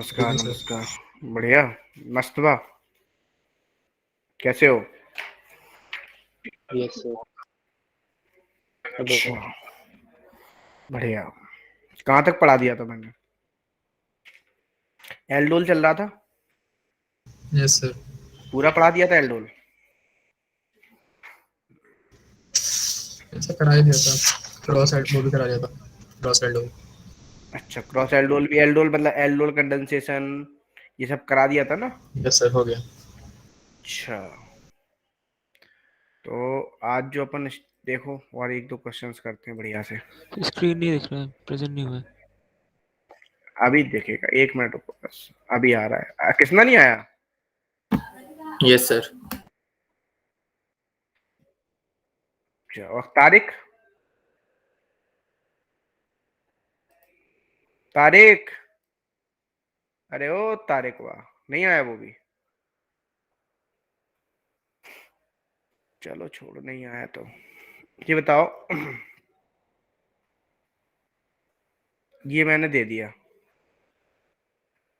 नमस्कार सर। नमस्कार। बढ़िया। मस्त बा। कैसे हो? Yes sir. अच्छा। बढ़िया। कहाँ तक पढ़ा दिया था मैंने? एल्डोल चल रहा था। Yes sir. पूरा पढ़ा दिया था एल्डोल। अच्छा कराया दिया था, क्रॉस साइड वो भी करा दिया था, क्रॉस साइड हो। अच्छा, क्रॉस एल्डोल भी, एल्डोल मतलब एल्डोल कंडेंसेशन, ये सब करा दिया था ना? यस सर, हो गया। अच्छा। तो आज जो अपन देखो, और एक दो क्वेश्चंस करते हैं बढ़िया से। स्क्रीन नहीं दिख रहा है, प्रेजेंट नहीं हुआ है। अभी देखेगा, 1 मिनट रुको बस। अभी आ रहा है। किसना नहीं आया? Yes sir. अच्छा, और तारिक? तारिक, अरे ओ तारिक, वाह, नहीं आया वो भी। चलो छोड़, नहीं आया तो ये बताओ। ये मैंने दे दिया,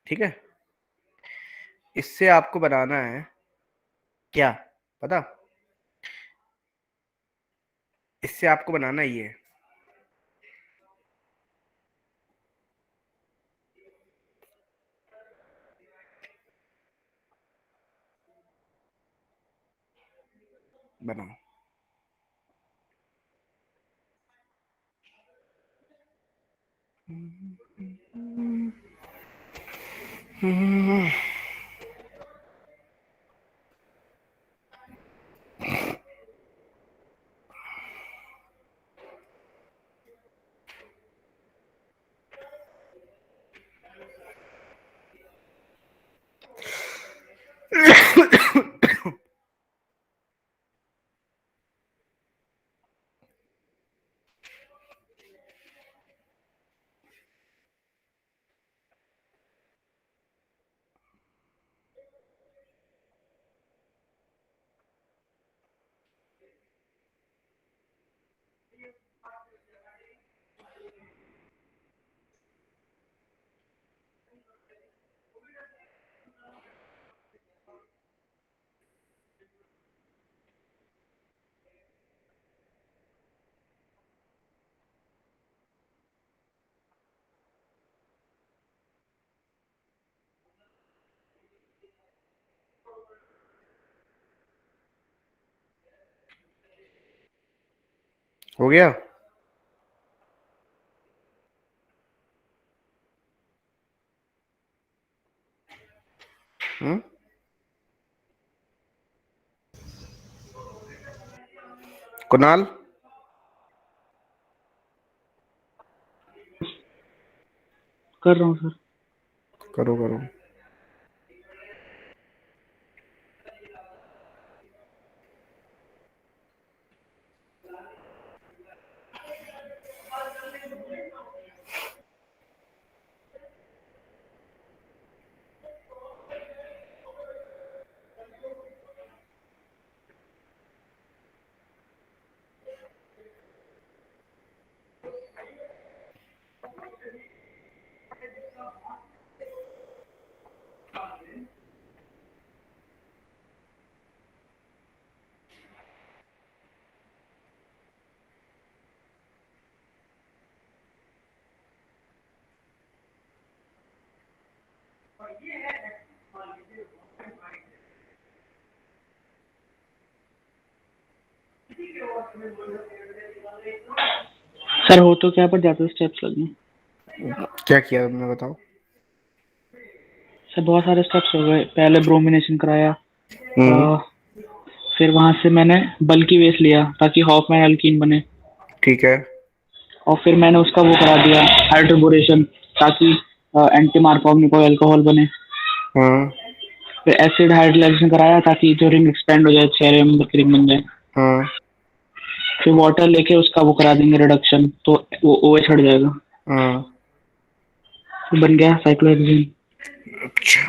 ठीक है। इससे आपको बनाना है क्या, पता? इससे आपको बनाना ही है। बनाओ। हो गया। हम्म। कुणाल, कर रहा हूँ सर। करो करो। सर हो तो क्या पर ज्यादा स्टेप्स लगे? क्या किया तुमने, बताओ। सर बहुत सारे स्टेप्स हो गए। पहले ब्रोमिनेशन कराया, हम्म। फिर वहां से मैंने बल्कि वेस्ट लिया ताकि हॉफमैन अल्कीन बने, ठीक है। और फिर मैंने उसका वो करा दिया हाइड्रोबोरेशन ताकि एंटी मार्कोव निकोल अल्कोहल बने। हम्म। फिर एसिड हाइड्रोलाइजेशन कराया ताकि जो रिंग एक्सपेंड हो जाए, 6 नंबर की रिंग बन जाए। हम्म। फिर वाटर लेके उसका वो करा देंगे रिडक्शन, तो वो OH हट जाएगा। हम्म। फिर बन गया साइक्लोहेक्सेन। अच्छा,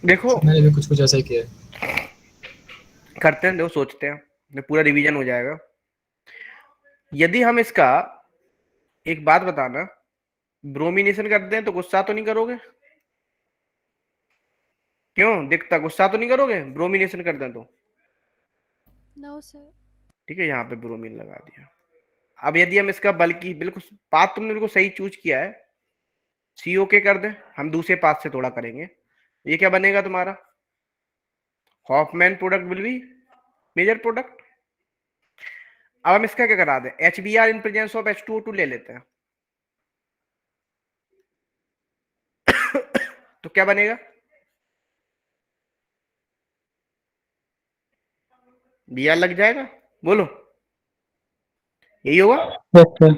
देखो सर मैंने भी कुछ कुछ ऐसा ही किया है। करते हैं, देखो सोचते हैं, पूरा रिवीजन हो जाएगा। यदि हम इसका, एक बात बताना, ब्रोमिनेशन करते हैं तो गुस्सा तो नहीं करोगे? क्यों दिखता, गुस्सा तो नहीं करोगे ब्रोमिनेशन कर दें तो? No sir. ठीक है, यहाँ पे ब्रोमीन लगा दिया। अब यदि हम इसका बल्कि, बिल्कुल पाथ तुमने बिल्कुल सही चूज किया है, CO के कर दे, हम दूसरे पाथ से थोड़ा करेंगे। ये क्या बनेगा तुम्हारा? Hofmann product will be major product. अब हम इसका क्या करा दें, HBr in presence of H2O2 ले लेते हैं। तो क्या बनेगा? Br लग जाएगा, बोलो यही होगा। Yes sir.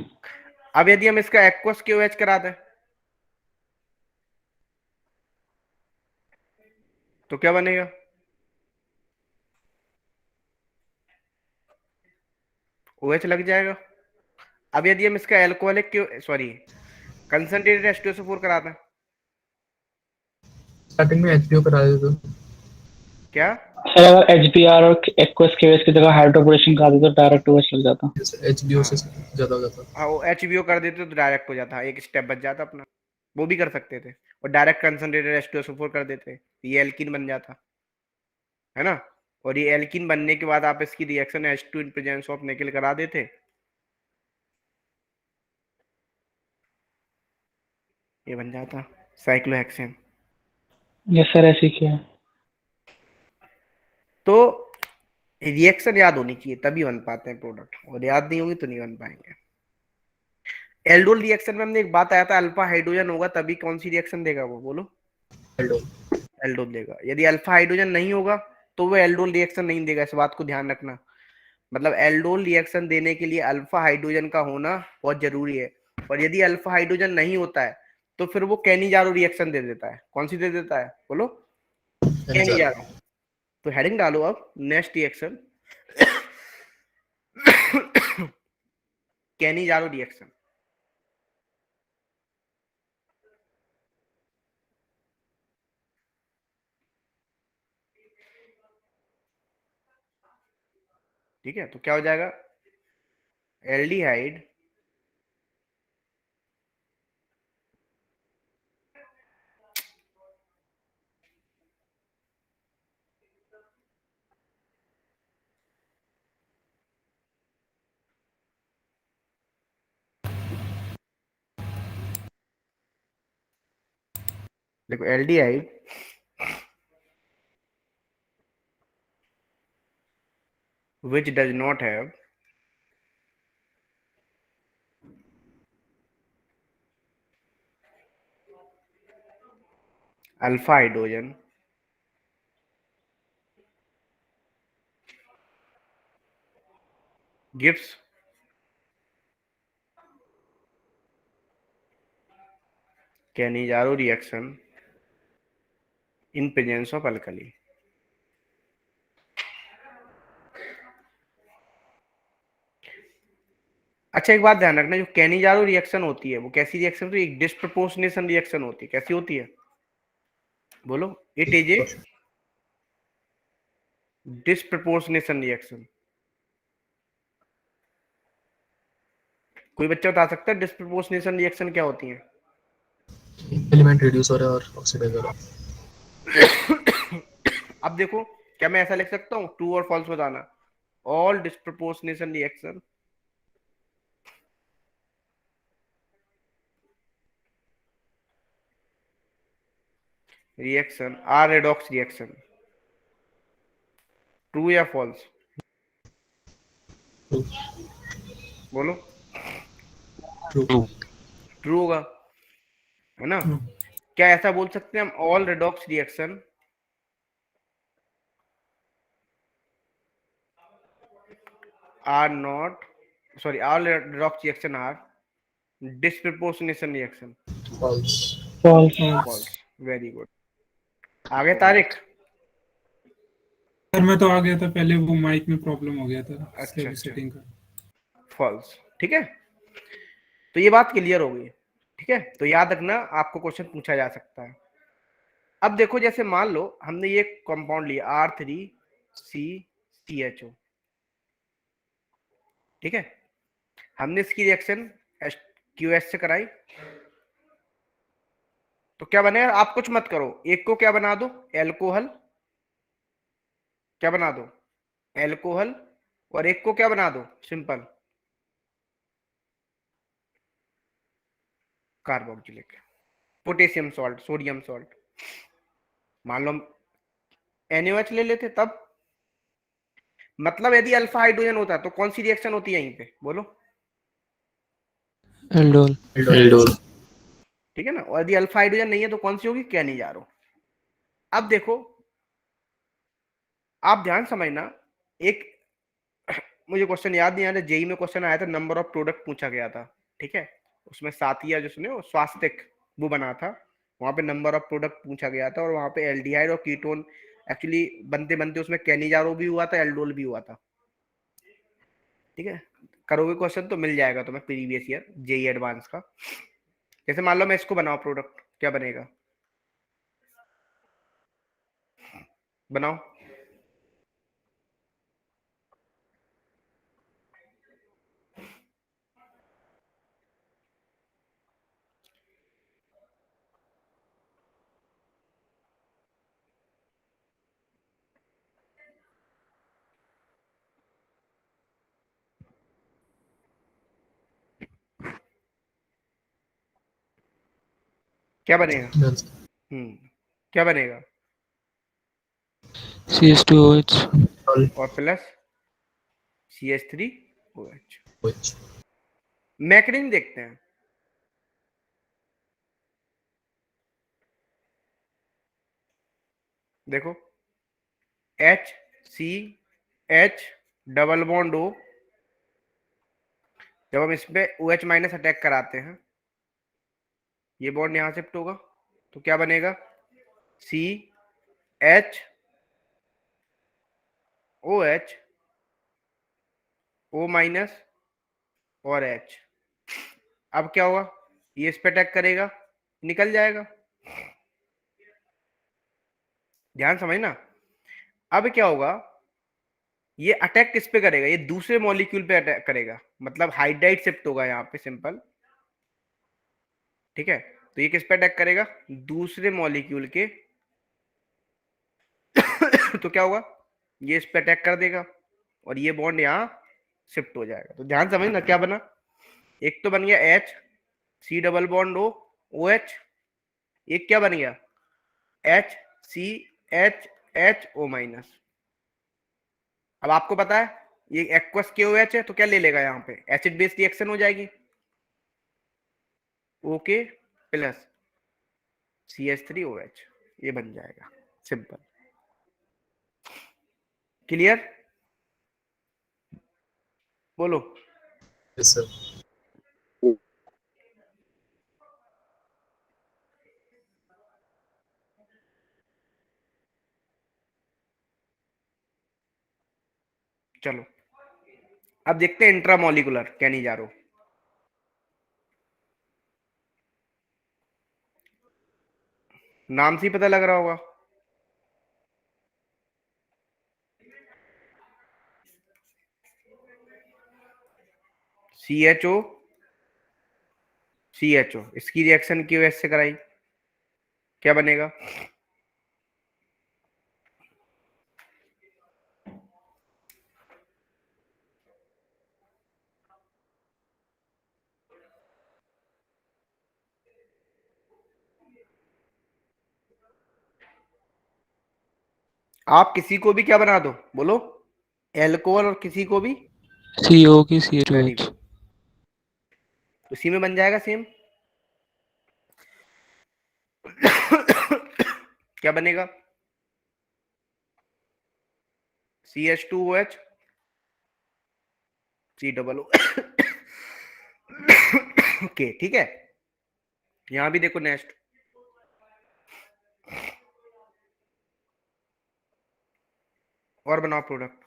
अब यदि हम इसका एक्वस KOH करा दें तो क्या बनेगा? OH लग जाएगा। अब यदि हम इसका एल्कोहलिक सॉरी कंसंट्रेटेड H2SO4 करा दें, स्टार्टिंग में एचपीओ करा दे तो क्या? सर अगर HBr और एक्वस केवेस की जगह हाइड्रोबोरेशन करा दे तो डायरेक्ट OH लग जाता। एचबीओ से ज्यादा हो जाता। हाँ, वो HBO कर देते तो डायरेक्ट हो जाता, एक स्टेप बच जाता अपना। वो भी कर सकते थे, और डायरेक्ट कंसंट्रेटेड H2SO4 कर देते, ये एल्कीन बन जाता है ना। और ये एल्कीन बनने के बाद आप इसकी reaction H2 in presence of nickel करा देते, ये बन जाता साइक्लोहेक्सेन। यस सर, ऐसे ही किया है। तो रिएक्शन याद होनी चाहिए तभी बन पाते हैं प्रोडक्ट, और याद नहीं होगी तो नहीं बन पाएंगे। एल्डोल रिएक्शन में हमने एक बात आया था, अल्फा हाइड्रोजन होगा तभी कौन सी रिएक्शन देगा वो, बोलो? एल्डोल। एल्डोल देगा। यदि अल्फा हाइड्रोजन नहीं होगा तो वो एल्डोल रिएक्शन नहीं देगा, इस बात को ध्यान रखना। मतलब एल्डोल रिएक्शन देने के लिए अल्फा हाइड्रोजन का होना बहुत जरूरी है, और यदि अल्फा हाइड्रोजन नहीं होता है तो फिर वो कैनिजारो रिएक्शन दे देता है। कौन सी दे देता है, बोलो? कैनिजारो। तो हेडिंग डालो अब, नेक्स्ट रिएक्शन कैनिजारो रिएक्शन। ठीक है, तो क्या हो जाएगा, एल्डिहाइड देखो, aldehyde which does not have alpha hydrogen gives Cannizzaro reaction in presence of alkali। अच्छा, एक बात ध्यान रखना, जो कैनिजारो रिएक्शन होती है वो कैसी रिएक्शन होती है? एक डिस्प्रपोर्शनेशन रिएक्शन होती है। कैसी होती है, बोलो? It is a disproportionation reaction. कोई बच्चा बता सकता है डिस्प्रपोर्शनेशन रिएक्शन क्या होती है? एलिमेंट रिड्यूस हो रहा है और ऑक्सीडाइज हो रहा है। अब देखो, क्या मैं ऐसा लिख सकता हूँ, ट्रू और फॉल्स बताना? All disproportionation reaction are redox reaction. True या फॉल्स, बोलो? ट्रू। ट्रू होगा, है ना। क्या ऐसा बोल सकते हैं हम, all redox reaction are not, sorry, all redox reaction are disproportionation reaction? False. False. False. Very good. आगे तारिक। सर मैं तो आ गया था पहले, वो माइक में प्रॉब्लम हो गया था अच्छा, अच्छा। सेटिंग का। फॉल्स, ठीक है। तो ये बात क्लियर हो गई, ठीक है। तो याद रखना, आपको क्वेश्चन पूछा जा सकता है। अब देखो, जैसे मान लो हमने ये कंपाउंड लिया R3CCHO, ठीक है। हमने इसकी रिएक्शन QH से कराई, तो क्या बनेगा, आप कुछ मत करो, एक को क्या बना दो, एल्कोहल, क्या बना दो, एल्कोहल, और एक को क्या बना दो, simple carboxylic, potassium salt, sodium salt. मान लो NaOH ले लेते तब, मतलब यदि अल्फा हाइड्रोजन होता तो कौन सी रिएक्शन होती है यहीं पे, बोलो। एल्डोल। एल्डोल। ठीक है ना, और यदि अल्फा हाइड्रोजन नहीं है तो कौन सी होगी, क्या नहीं जा रहा। अब देखो, आप ध्यान समझना, एक मुझे क्वेश्चन याद नहीं आ रहा, जेई में क्वेश्चन आया था, नंबर ऑफ प्रोडक्ट पूछा गया था, ठीक है, उसमें साथिया जिसने वो स्वास्तिक वो बना था, वहां पे नंबर ऑफ प्रोडक्ट पूछा गया था, और वहां पे एल्डिहाइड और कीटोन एक्चुअली बनते बनते उसमें कैनिजारो भी हुआ था, एल्डोल भी हुआ था। ठीक है, करोगे क्वेश्चन तो मिल जाएगा तुम्हें प्रीवियस ईयर जेई एडवांस का। जैसे मान लो मैं इसको बनाओ प्रोडक्ट, क्या बनेगा, बनाओ। क्या बनेगा, क्या बनेगा, CH2OH। और प्लस CH3OH। मैक्रिन देखते हैं, देखो HCH डबल बॉन्ड O, जब हम इस पे OH माइनस अटैक कराते हैं, ये बॉन्ड यहां शिफ्ट होगा, तो क्या बनेगा, CHOH O माइनस और H। अब क्या होगा, ये इस पे अटैक करेगा, निकल जाएगा। ध्यान समझना, अब क्या होगा, ये अटैक किस पे करेगा, ये दूसरे मॉलिक्यूल पे अटैक करेगा, मतलब हाइड्राइड शिफ्ट होगा यहाँ पे सिंपल। ठीक है, तो ये किस पे अटैक करेगा, दूसरे मॉलिक्यूल के तो क्या होगा, ये इस पे अटैक कर देगा, और ये बॉन्ड यहाँ शिफ्ट हो जाएगा। तो ध्यान समझना क्या बना, एक तो बन गया HC डबल बॉन्ड OH, एक क्या बन गया, HCHHO माइनस। अब आपको पता है ये एक्वस KOH है, तो क्या ले लेगा यहाँ पे, एसिड बेस रिएक्शन हो जाएगी, ओके प्लस CH3OH, ये बन जाएगा सिंपल। क्लियर, बोलो। Yes sir. चलो अब देखते हैं इंट्रामोलिकुलर कैनिजारो। नाम से ही पता लग रहा होगा, CHO इसकी रिएक्शन की वजह से कराई, क्या बनेगा, आप किसी को भी क्या बना दो, बोलो, एल्कोहल, और किसी को भी, CO की वेरी CH2OH। गुड, उसी में बन जाएगा सेम। क्या बनेगा, CH2OH C double O। Okay ठीक है, यहां भी देखो नेक्स्ट, और बनाओ प्रोडक्ट,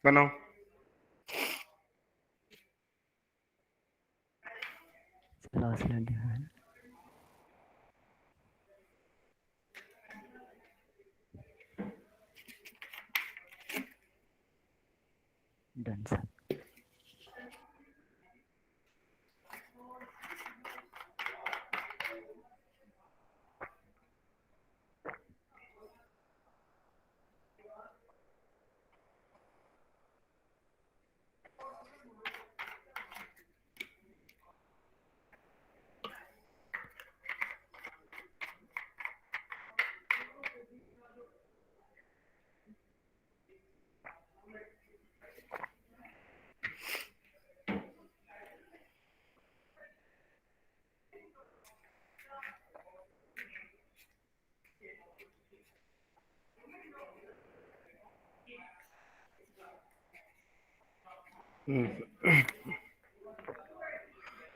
बनाओ। लास्ट लाइन दिखा है डन सर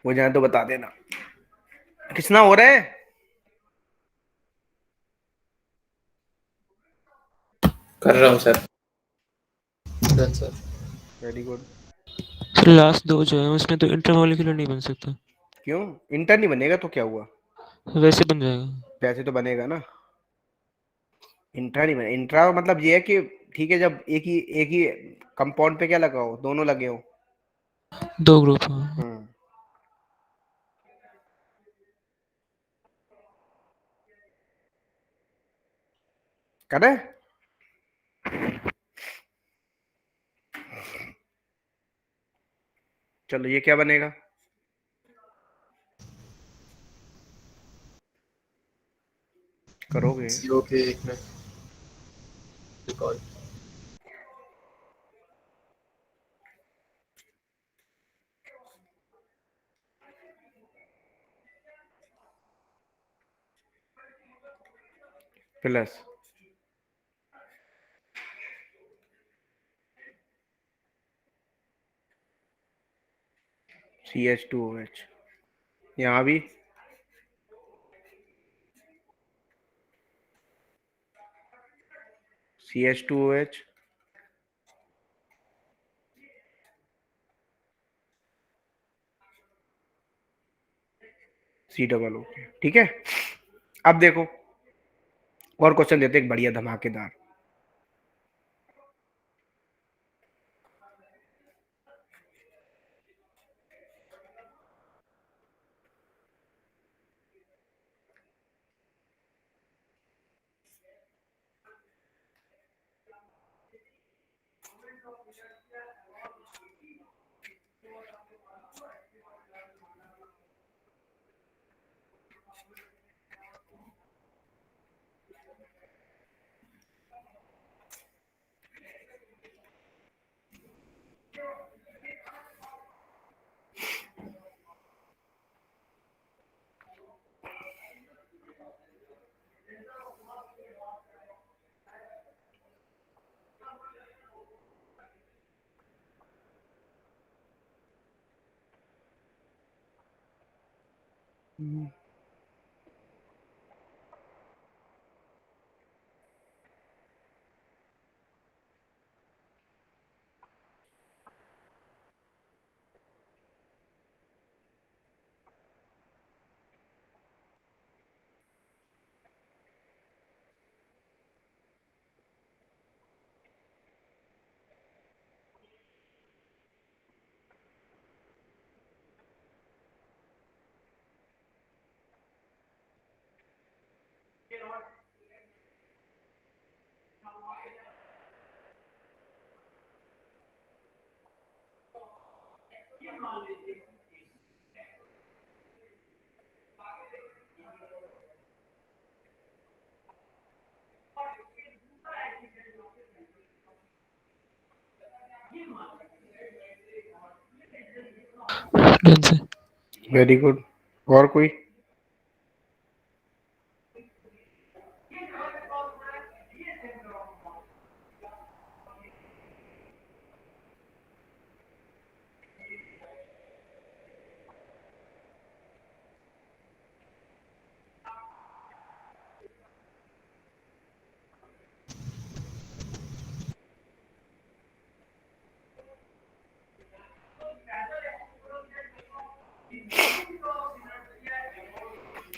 हो जाए तो बता देना। कितना हो रहा है? कर रहा हूँ sir. Done sir. Very good. Sir last दो जो है उसमें तो इंटर मॉलिक्यूलर नहीं बन सकता। क्यों? इंटर नहीं बनेगा तो क्या हुआ? वैसे बन जाएगा। वैसे तो बनेगा ना। इंट्रा नहीं बने, इंट्रा मतलब ये है कि ठीक है, जब एक ही कंपाउंड पे क्या लगा हो, दोनों लगे हो। दो ग्रुप हाँ। हम्म। करे। चलो ये क्या बनेगा? करोगे? CO के एक में कॉल प्लस CH2OH। यहाँ भी CH2OH C+O। ठीक है। अब देखो और क्वेश्चन देते एक बढ़िया धमाकेदार। Done sir. Very good. और कोई?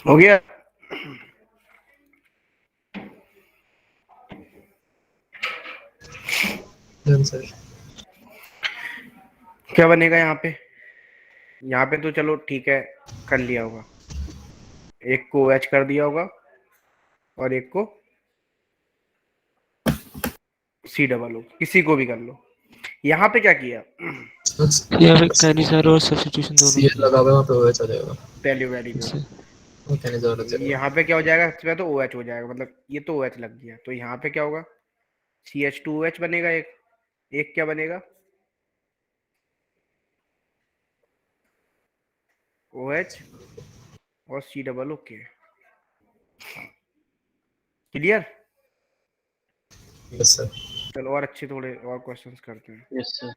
हो गया। Done sir. क्या बनेगा यहाँ पे? यहाँ पे तो चलो ठीक है, कर लिया होगा, एक को OH कर दिया होगा और एक को C, किसी को भी कर लो। यहाँ पे क्या किया? यहाँ पे कैनिजार और सब्स्टिट्यूशन दोनों सीएल किए। लगा हुआ है, वहाँ पे OH आ जाएगा। पहले वेरी गुड। इससे वो कैनिजार लग जाएगा। यहाँ पे क्या हो जाएगा? सबसे पहले तो OH हो जाएगा, मतलब ये तो OH लग गया, तो यहाँ पे क्या होगा? CH2OH बनेगा एक, एक क्या बनेगा? OH और C, क्लियर? Yes sir. चलो और अच्छे थोड़े और क्वेश्चंस करते हैं। Yes sir.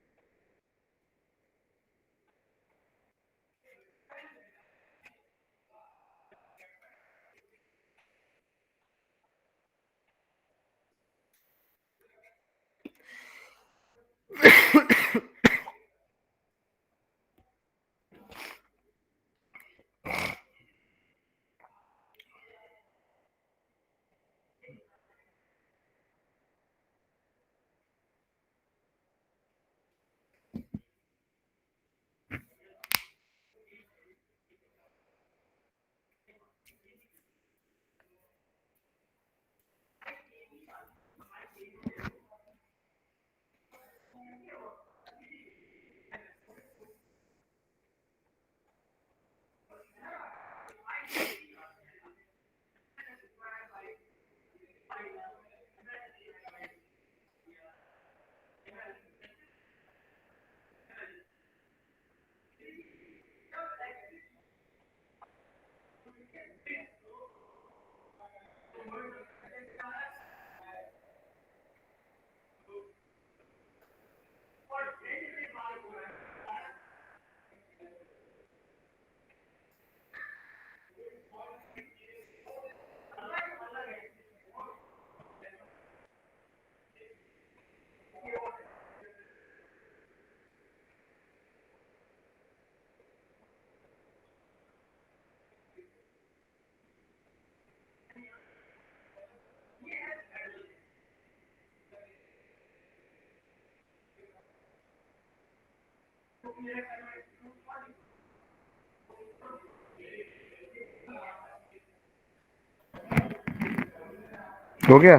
हो गया?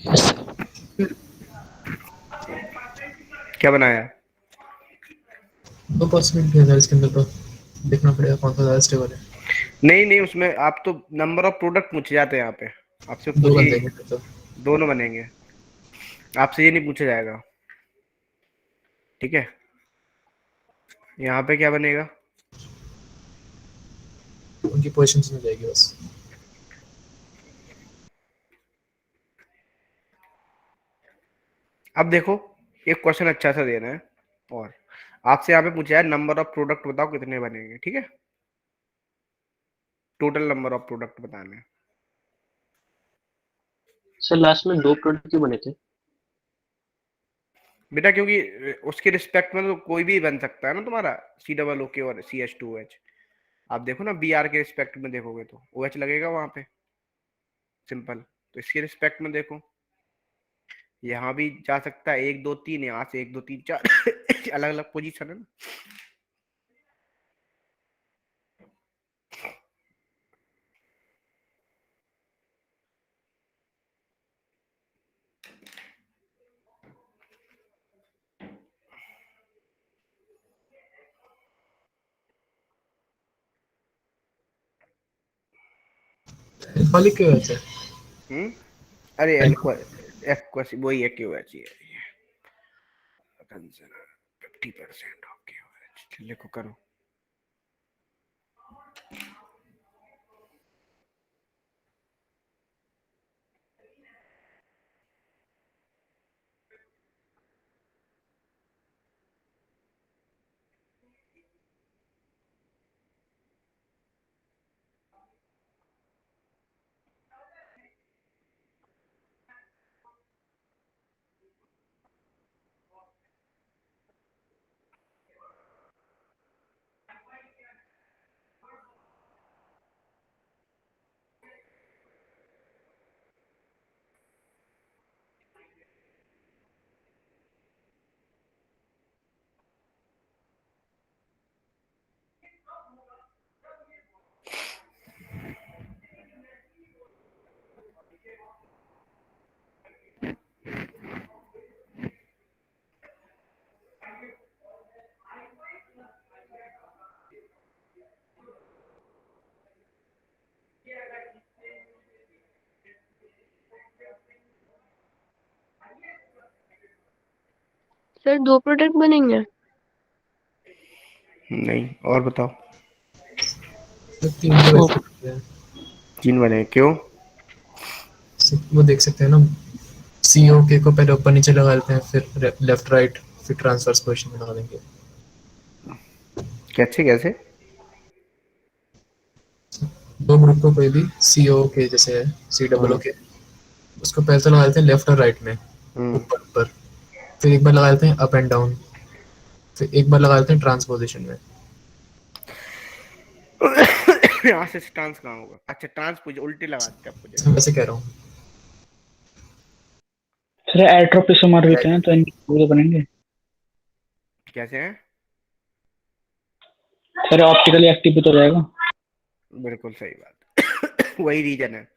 Yes sir. क्या बनाया? 2% है सर इसके अंदर, तो देखना पड़ेगा कौन सा ज़्यादा स्टेबल है। नहीं नहीं, उसमें आप तो नंबर ऑफ प्रोडक्ट पूछे जाते हैं यहाँ पे, आपसे दो पूछे बन देंगे फिर तो। दोनों बनेंगे, आपसे ये नहीं पूछा जाएगा, ठीक है? यहाँ पे क्या बनेगा? उनकी पोजीशन मिल जाएगी बस। अब देखो, एक क्वेश्चन अच्छा सा देना है, और आपसे यहाँ पे पूछा है नंबर ऑफ प्रोडक्ट बताओ कितने बनेंगे, ठीक है? टोटल नंबर ऑफ प्रोडक्ट बताने हैं। सर लास्ट में 2 प्रोडक्ट क्यों बने थे? बेटा क्योंकि उसके रिस्पेक्ट में तो कोई भी बन सकता है ना तुम्हारा, C, और CH2OH। आप देखो ना, BR के रिस्पेक्ट में देखोगे तो OH लगेगा वहां पे, सिंपल। तो इसके रिस्पेक्ट में देखो, यहाँ भी जा सकता है 1 2 3, यहाँ से 1 2 3 4 अलग अलग पोजीशन है ना। अल्कोहलिक क्यों है सर? अरे अल्को एक्वस वही है, क्यों है चाहिए 50% ओके, लिखो करो। सर 2 प्रोडक्ट बनेंगे? नहीं, और बताओ। तो 3 तो वैसे ही है। 3 बने क्यों? वो देख सकते हैं ना, सीओ के को पहले ऊपर नीचे लगा लेते हैं, फिर लेफ्ट राइट, फिर ट्रांसवर्स पोजीशन में लगा देंगे। कैसे कैसे? दो ग्रुप को कोई भी सीओ के जैसे है, सी डबल ओ हम्म के, उसको पहले तो लगा देते हैं लेफ्ट और राइट में, हम्म ऊपर ऊपर, फिर एक बार लगा देते हैं अप एंड डाउन, फिर एक बार लगा देते हैं ट्रांसपोजिशन में। यहाँ से ट्रांस कहाँ होगा? अच्छा, ट्रांस उल्टे लगाते हैं आपको मैं जैसे। वैसे कह रहा हूँ। सर एट्रोपिसोमर भी क्या- थे ना, तो इनके वो तो बनेंगे। कैसे हैं? सर ऑप्टिकली एक्टिव भी तो रहेगा। बिल्कुल सही बात। वही रीजन है।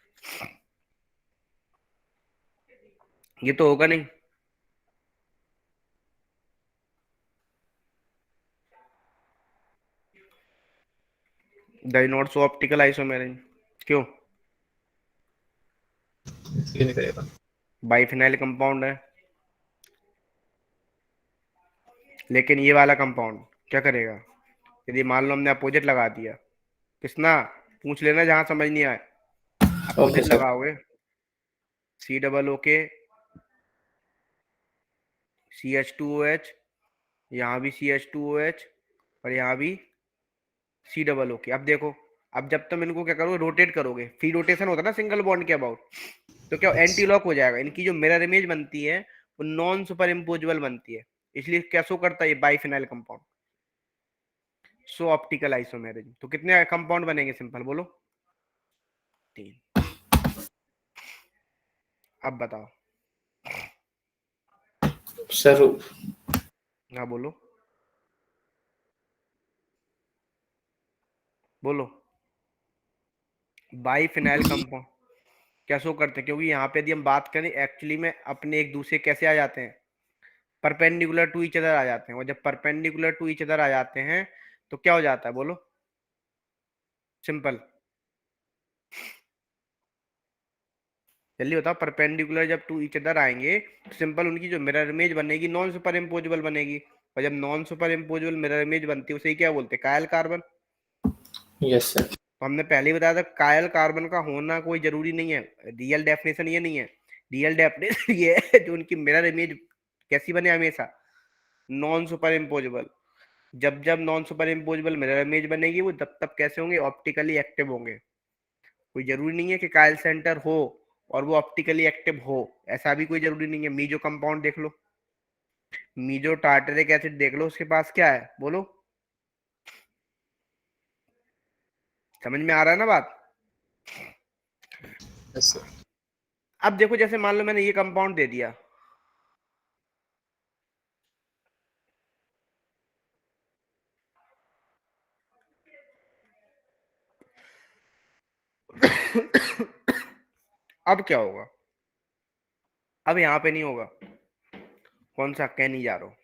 ये तो होगा नहीं। Die not show optical isomerism. क्यों? ये नहीं करेगा। बाइफिनाइल कंपाउंड है, लेकिन ये वाला कंपाउंड क्या करेगा? यदि मान लो हमने अपोजिट लगा दिया, किसना? पूछ लेना जहां समझ नहीं आए। Okay opposite sir. लगाओगे, सी डबल ओ के, CH2OH, यहाँ भी CH2OH, और यहाँ भी C डबल O के। अब देखो, अब जब तुम इनको क्या करोगे, रोटेट करोगे, फ्री रोटेशन होता है ना सिंगल बॉन्ड के अबाउट, तो क्या एंटी लॉक हो जाएगा। इनकी जो मिरर इमेज बनती है वो नॉन सुपर इम्पोजेबल बनती है, इसलिए कैसो करता है ये बाइफिनाइल कंपाउंड। सो ऑप्टिकल आइसोमेरिज्म। तो कितने कंपाउंड बनेंगे सिंपल बोलो? 3। अब बताओ। सर हाँ बोलो, बोलो। बाइफिनाइल कंपाउंड क्या शो करते हैं? क्योंकि यहाँ पे यदि हम बात करें एक्चुअली में अपने एक दूसरे कैसे आ जाते हैं, परपेंडिकुलर टू ईच अदर आ जाते हैं। और जब परपेंडिकुलर टू ईच अदर आ जाते हैं तो क्या हो जाता है बोलो? सिंपल, जल्दी बताओ। परपेंडिकुलर जब टू ईच अदर आएंगे तो सिंपल उनकी जो मिरर इमेज बनेगी नॉन सुपर इम्पोजेबल बनेगी। और जब non super imposable mirror image बनती है उसे क्या बोलते हैं? कायल कार्बन। Yes sir. तो हमने पहले ही बताया था कायल कार्बन का होना कोई जरूरी नहीं है, रियल डेफिनेशन ये नहीं है। रियल डेफिनेशन ये है जो उनकी मिरर इमेज कैसी बने हमेशा, नॉन सुपर इम्पोजेबल। जब जब non super imposable mirror image बनेगी वो तब तब कैसे होंगे? ऑप्टिकली एक्टिव होंगे। कोई जरूरी नहीं है कि कायल सेंटर हो और वो ऑप्टिकली एक्टिव हो, ऐसा भी कोई जरूरी नहीं है। मीजो कंपाउंड देख लो, मीजो टार्टरिक एसिड देख लो, उसके पास क्या है बोलो? समझ में आ रहा है ना बात? Yes sir. अब देखो, जैसे मान लो मैंने ये कंपाउंड दे दिया, अब क्या होगा? अब यहाँ पे नहीं होगा। कौन सा? कह नहीं जा रहा हूं।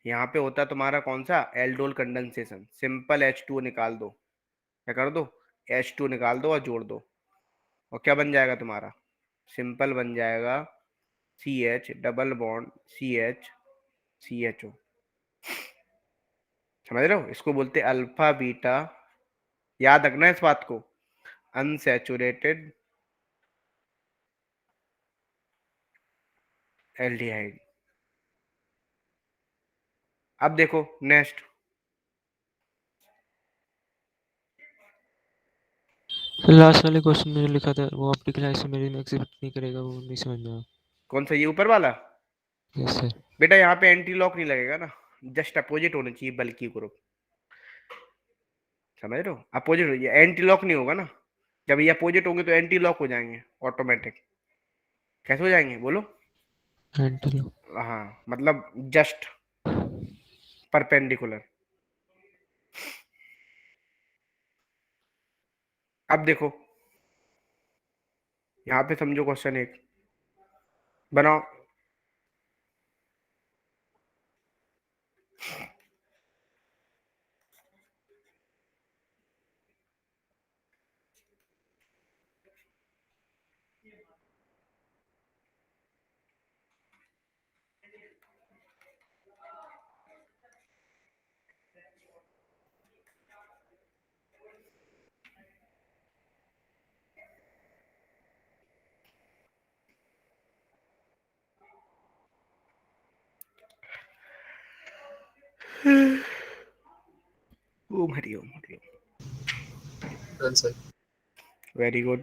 यहाँ पे होता है तुम्हारा कौन सा? Aldol condensation. सिंपल H2O निकाल दो, क्या कर दो? H2 निकाल दो और जोड़ दो, और क्या बन जाएगा तुम्हारा? सिंपल बन जाएगा CH double bond CH CHO। समझ रहे हो? इसको बोलते हैं अल्फा बीटा। याद रखना इस बात को, अनसैचुरेटेड एल्डिहाइड। अब देखो नेक्स्ट। लास्ट वाले क्वेश्चन में जो लिखा था वो ऑप्टिकल आइसोमेरिज्म में एग्जिबिट नहीं करेगा, वो नहीं समझ में आया। कौन सा? ये ऊपर वाला? Yes sir. बेटा यहाँ पे एंटी लॉक नहीं लगेगा ना, जस्ट अपोजिट होना चाहिए बल्कि ग्रुप। समझ रहे हो? अपोजिट हो, ये एंटी लॉक नहीं होगा ना। जब ये अपोजिट होंगे तो एंटी लॉक हो जाएंगे ऑटोमेटिक। कैसे हो जाएंगे बोलो? एंटी लो। हाँ, मतलब जस्ट परपेंडिकुलर। अब देखो, यहाँ पे समझो क्वेश्चन एक बनाओ। ओम हरि ओम हरि ओम। Done sir. Very good.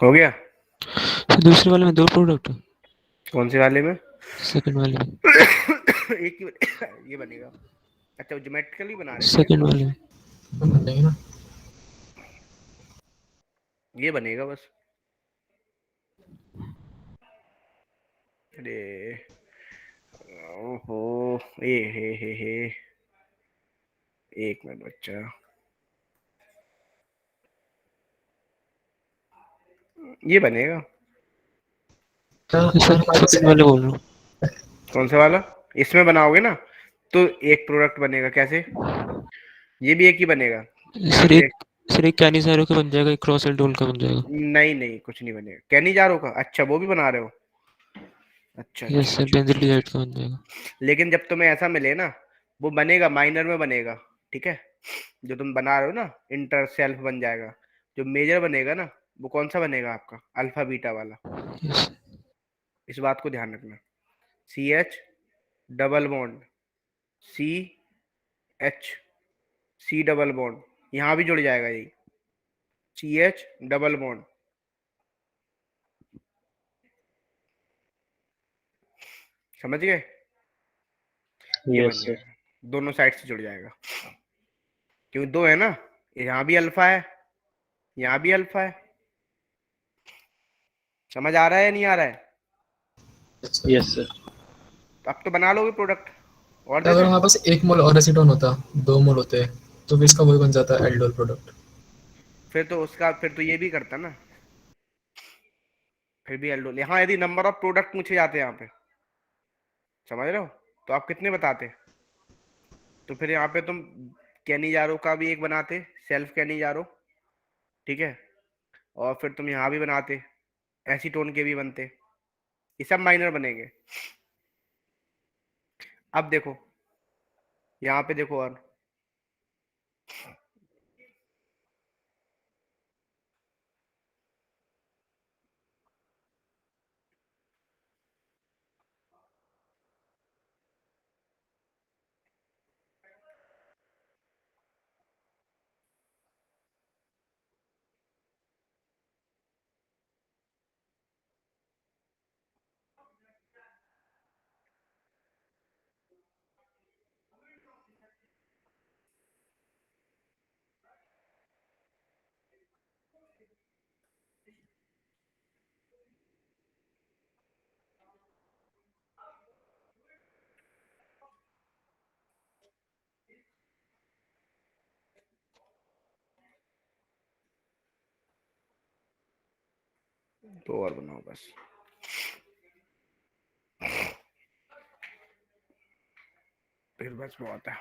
हो गया। तो दूसरे वाले में 2 प्रोडक्ट है, कौन से वाले में? सेकंड वाले में। एक ही ये बनेगा। अच्छा, ज्योमेट्रिकली बना रहे थे क्या? सेकंड वाले में। बन जाएंगे ना। ये बनेगा बस। अरे ओहो, ए हे एक मिनट बच्चा, ये बनेगा। क्या सर हमारे पास सेकंड वाले बोल रहा हूँ। कौन सा वाला? इसमें बनाओगे ना तो एक प्रोडक्ट बनेगा। कैसे? ये भी एक ही बनेगा। यहाँ सर पे एक सर एक कैनिसारो का बन जाएगा, एक क्रॉस एल्डोल का बन जाएगा। नहीं नहीं, कुछ नहीं बनेगा। कैनिजारो का? अच्छा, वो भी बना रहे हो? अच्छा यस अच्छा सर, अच्छा। बेंजोलिजाइड का बन जाएगा। लेकिन जब तुम्हें ऐसा मिले ना, वो बनेगा माइनर में बनेगा, ठीक है? जो तुम बना रहे हो ना, इंटर सेल्फ बन जाएगा। जो मेजर बनेगा ना, वो कौन सा बनेगा आपका? अल्फा बीटा वाला। यस। इस बात को ध्यान रखना। C H double bond, C H, C double bond, यहाँ भी जुड़ जाएगा यही, सी एच डबल बॉन्ड। समझ गए? ये बन यस सर। जाएगा, दोनों साइड से जुड़ जाएगा। क्योंकि दो है ना, यहाँ भी अल्फा है, यहाँ भी अल्फा है। समझ आ रहा है या नहीं आ रहा है? Yes sir. तो अब तो बना लोगे प्रोडक्ट। और दे अगर दें? हमारे पास 1 मोल और एसीटोन होता, 2 मोल होते, तो फिर इसका वही बन जाता है एल्डोल प्रोडक्ट। फिर तो ये भी करता ना, फिर भी एल्डोल। यहाँ यदि नंबर ऑफ प्रोडक्ट पूछे जाते हैं यहाँ पे, समझ रहे हो, तो आप कितने बताते? तो फिर यहाँ पे तुम कैनिजारो का भी एक बनाते, सेल्फ कैनिजारो, ठीक है? और फिर तुम यहाँ भी बनाते, एसीटोन के भी बनते। ये सब माइनर बनेंगे। अब देखो, यहाँ पे देखो, और तो और बनाओ बस। फिर बस बहुत है।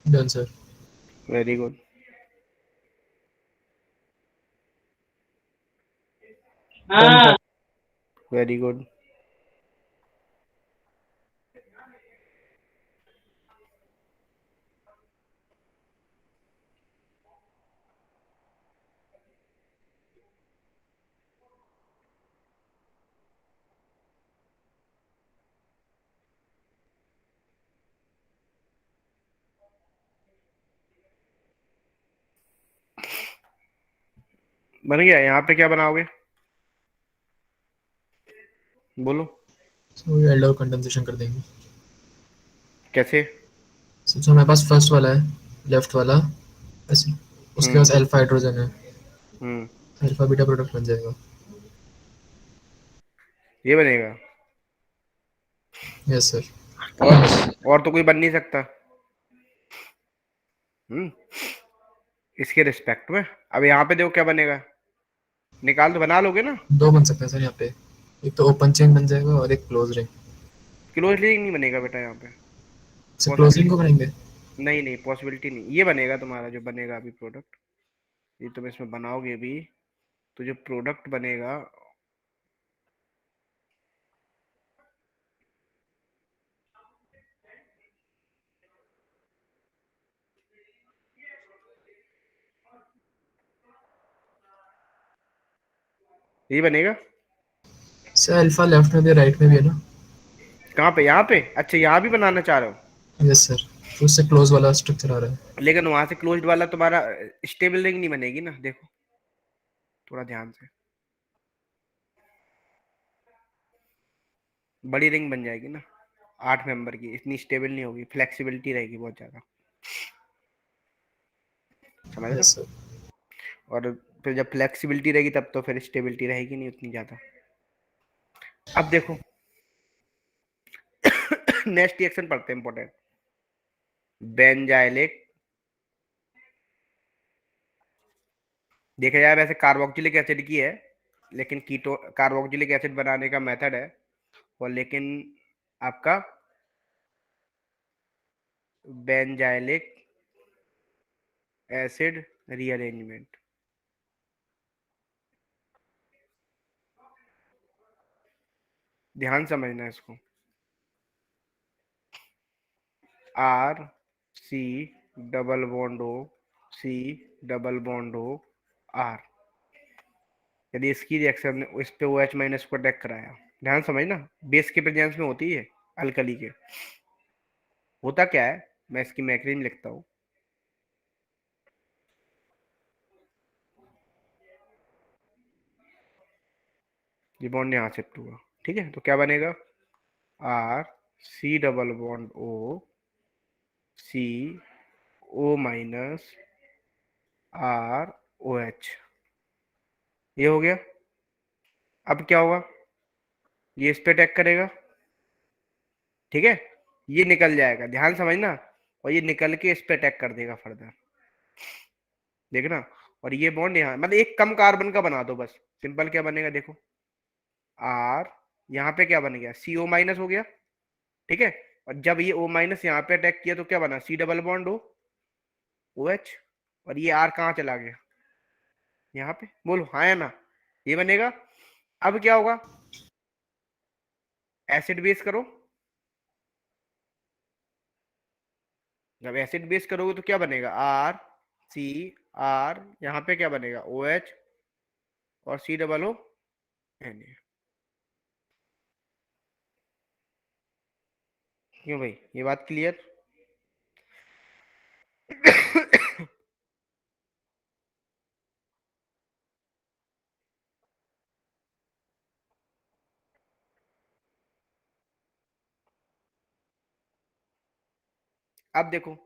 Done sir. Very good. Very good. बन गया। यहाँ पे क्या बनाओगे, बोलो तो एल्डोल कंडेंसेशन कर देंगे। कैसे। जो हमारे पास फर्स्ट वाला है, लेफ्ट वाला, ऐसे उसके हम्म पास अल्फा हाइड्रोजन है, हम्म अल्फा बीटा प्रोडक्ट बन जाएगा। ये बनेगा। Yes sir. और तो कोई बन नहीं सकता। हम्म इसके रिस्पेक्ट में अब यहाँ पे देखो क्या बनेगा, निकाल तो बना लोगे ना। दो बन सकते हैं सर यहाँ पे, एक तो ओपन चेन बन जाएगा और एक क्लोज रिंग। क्लोज लिंक नहीं बनेगा बेटा यहाँ पे। सर क्लोज रिंग पॉसिबिलिटी को बनाएंगे। नहीं, नहीं पॉसिबिलिटी नहीं, ये बनेगा तुम्हारा जो बनेगा अभी प्रोडक्ट। ये तुम इसमें बनाओगे भी तो जो प्रोडक्ट बनेगा, ये बनेगा। सर अल्फा लेफ्ट में भी राइट में भी है ना। कहाँ पे, यहाँ पे, अच्छा यहाँ भी बनाना चाह रहे हो। यस सर, तो उससे क्लोज वाला स्ट्रक्चर आ रहा है। लेकिन वहां से क्लोज्ड वाला तुम्हारा स्टेबल रिंग नहीं बनेगी ना, देखो थोड़ा ध्यान से। बड़ी रिंग बन जाएगी ना 8 मेंबर की, इतनी स्टेबल नहीं होगी, फ्लेक्सिबिलिटी रहेगी बहुत ज्यादा, समझ रहे हो। Yes sir. और फिर जब फ्लेक्सिबिलिटी रहेगी तब तो फिर स्टेबिलिटी रहेगी नहीं उतनी ज्यादा। अब देखो नेक्स्ट रिएक्शन पढ़ते हैं इंपॉर्टेंट। बेंजाइलिक, देखा जाए वैसे कार्बोक्सिलिक एसिड की है, लेकिन कीटो कार्बोक्सिलिक एसिड बनाने का मेथड है, और लेकिन आपका बेंजाइलिक एसिड रीअरेंजमेंट, ध्यान समझना है इसको। R C double bond O, C double bond O, R. यदि इसकी रिएक्शन इस पे ओ एच माइनस को अटैक कराया, ध्यान समझना, बेस के प्रेजेंस में होती है अल्कली के। होता क्या है, मैं इसकी मैकेनिज्म लिखता हूँ। ये बॉन्ड यहाँ शिफ्ट हुआ, ठीक है, तो क्या बनेगा, R C double bond O, C O minus, R O H, ये हो गया। अब क्या होगा, ये इस पे अटैक करेगा, ठीक है, ये निकल जाएगा, ध्यान समझना, और ये निकल के इस पे अटैक कर देगा फर्दर, देखना। और ये बॉन्ड यहाँ मतलब एक कम कार्बन का बना दो बस, सिंपल। क्या बनेगा देखो, आर, यहाँ पे क्या बन गया, सी ओ माइनस हो गया, ठीक है। और जब ये ओ माइनस यहाँ पे अटैक किया तो क्या बना, C double bond O H, और ये आर कहाँ चला गया, यहाँ पे, बोलो हाँ या ना, ये बनेगा। अब क्या होगा, एसिड बेस करो, जब एसिड बेस करोगे तो क्या बनेगा, आर सी, आर यहाँ पे क्या बनेगा, ओ एच, और C double O N A. क्यों भाई, ये बात क्लियर। अब देखो,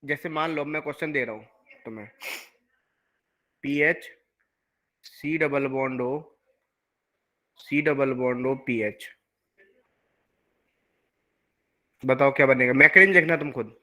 जैसे मान लो मैं क्वेश्चन दे रहा हूं तुम्हें, P H C double bond O, C double bond O P H, बताओ क्या बनेगा, मैकेनिज्म लिखना तुम खुद।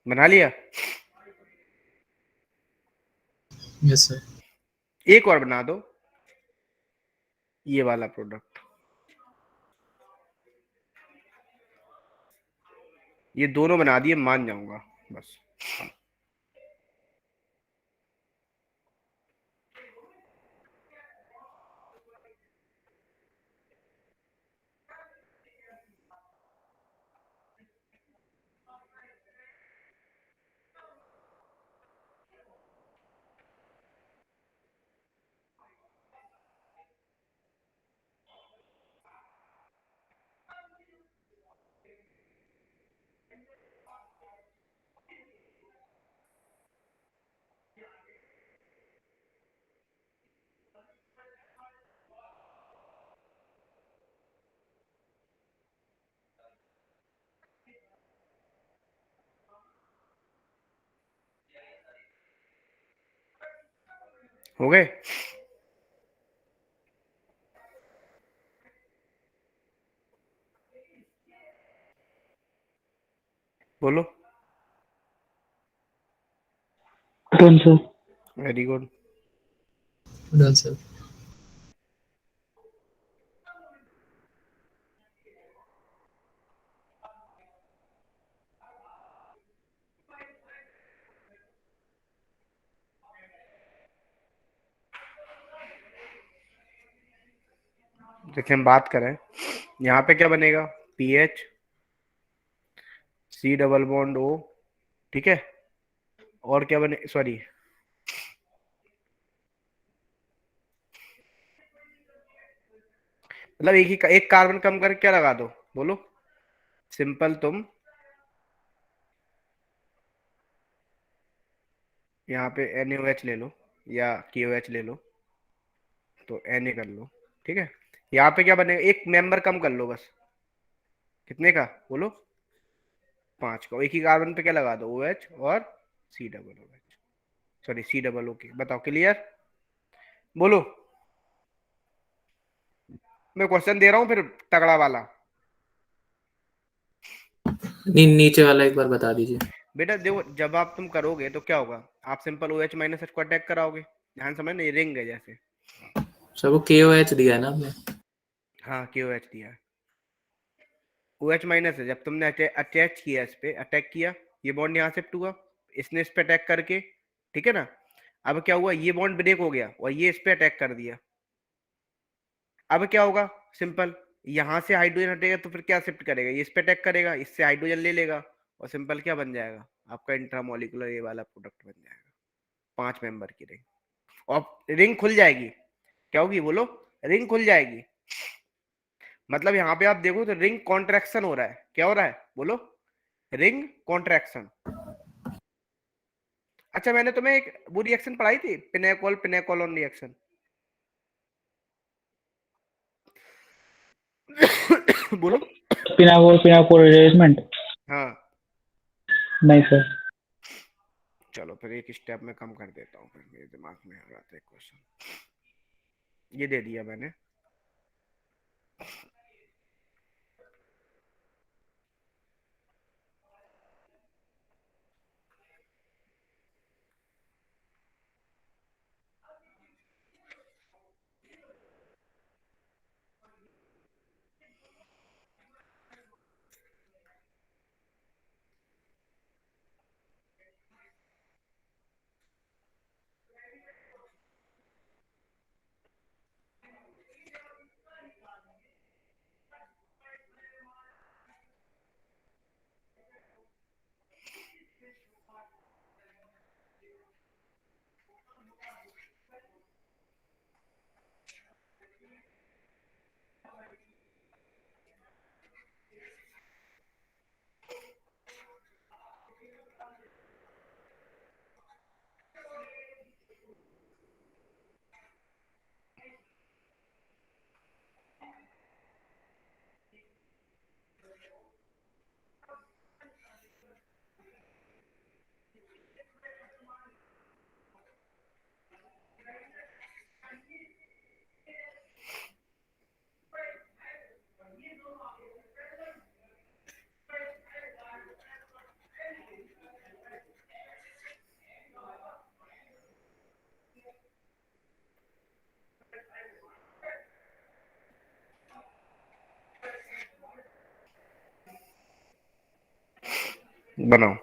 बना लिया? Yes sir. एक और बना दो, ये वाला प्रोडक्ट, ये दोनों बना दिए, मान जाऊंगा बस। हो गए? बोलो। Done sir. Very good. Done sir. देखिए हम बात करें, यहाँ पे क्या बनेगा, PH C double bond O, ठीक है, और क्या बने, सॉरी, मतलब एक कार्बन कम करके क्या लगा दो, बोलो। सिंपल, तुम यहाँ पे NaOH ले लो या KOH ले लो, तो Na कर लो, ठीक है। यहाँ पे क्या बनेगा, एक मेंबर कम कर लो बस, कितने का बोलो, 5 का। एक ही कार्बन पे क्या लगा दो, OH और C double OH, sorry C double O की। बताओ, क्लियर? बोलो, मैं क्वेश्चन दे रहा हूँ फिर, तगड़ा वाला। नीचे वाला एक बार बता दीजिए। बेटा देखो, जब आप तुम करोगे तो क्या होगा, आप सिंपल OH माइनस को अटैक कराओगे, ध्यान समझ, ये रिंग है जैसे। सर वो KOH दिया है ना आपने? हाँ, KOH दिया है, OH माइनस है। जब तुमने अटैच किया, इस पे अटैक किया, ये बॉन्ड यहाँ शिफ्ट हुआ, इसने इस पे अटैक करके, ठीक है ना। अब क्या हुआ, ये बॉन्ड ब्रेक हो गया और ये इस पे अटैक कर दिया। अब क्या होगा, सिंपल, यहाँ से हाइड्रोजन हटेगा तो फिर क्या शिफ्ट करेगा, ये इस पे अटैक करेगा, इससे हाइड्रोजन ले लेगा, और सिंपल क्या बन जाएगा, आपका इंट्रामोलिकुलर ये वाला प्रोडक्ट बन जाएगा, 5 मेंबर की रिंग। और रिंग खुल जाएगी, क्या होगी बोलो, रिंग खुल जाएगी। मतलब यहाँ पे आप देखो तो रिंग कॉन्ट्रैक्शन हो रहा है, क्या हो रहा है बोलो, रिंग कॉन्ट्रैक्शन। अच्छा, मैंने तुम्हें एक वो रिएक्शन पढ़ाई थी, पिनेकोल पिनेकोलोन रिएक्शन। बोलो। Pinacol replacement. हाँ, नहीं सर। चलो फिर एक स्टेप में कम कर देता हूँ, फिर मेरे दिमाग में आ रहा था एक क्वेश्चन, ये दे दिया मैंने। बनाओ।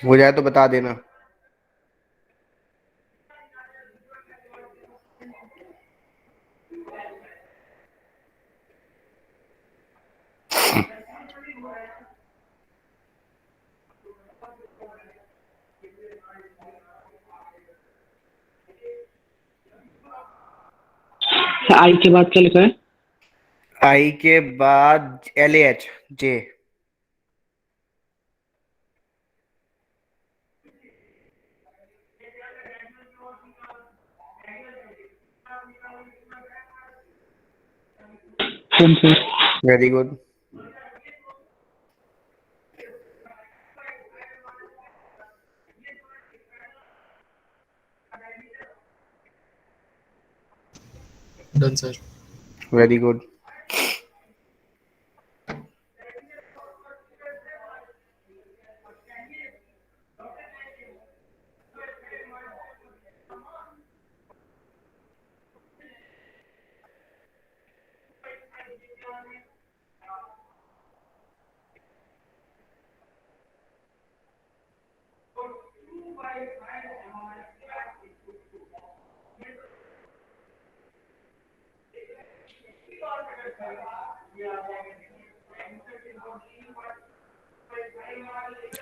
हो जाए तो बता देना। आई के बाद क्या लिखा है? आई के बाद LAH जे। कौन से? Very good. Done sir. Very good.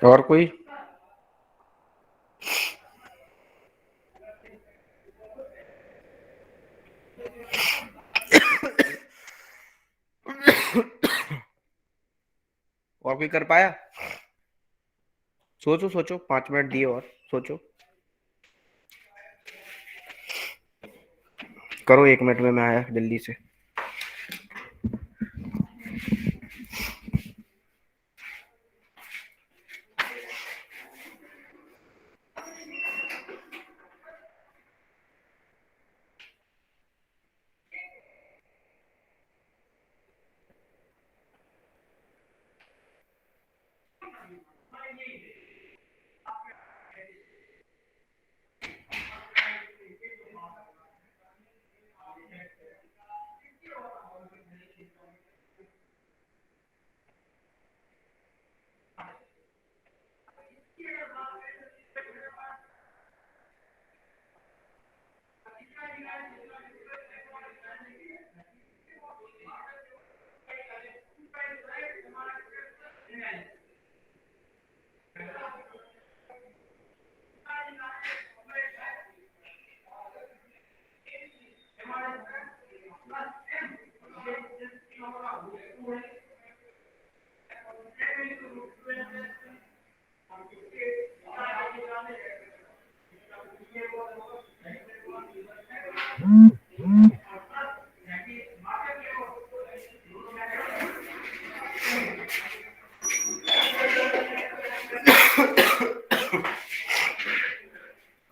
और कोई? और कोई कर पाया? सोचो सोचो, 5 मिनट दिए और सोचो। करो, 1 मिनट में मैं आया जल्दी से।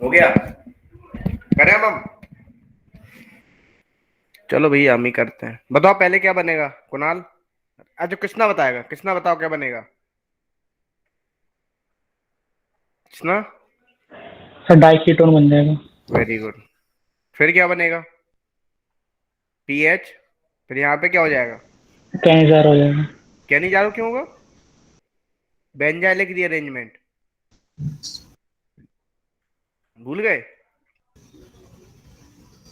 हो गया? करें अब हम? चलो भैया हम ही करते हैं। बताओ पहले क्या बनेगा कुणाल? अच्छा कृष्णा बताएगा। कृष्णा बताओ क्या बनेगा? कृष्णा। सर डाइकीटोन बन जाएगा। Very good. फिर क्या बनेगा? PH। फिर यहाँ पे क्या हो जाएगा? कैंसर हो जाएगा। क्या नहीं जा रहा, क्यों होगा? Benzylic rearrangement. भूल गए?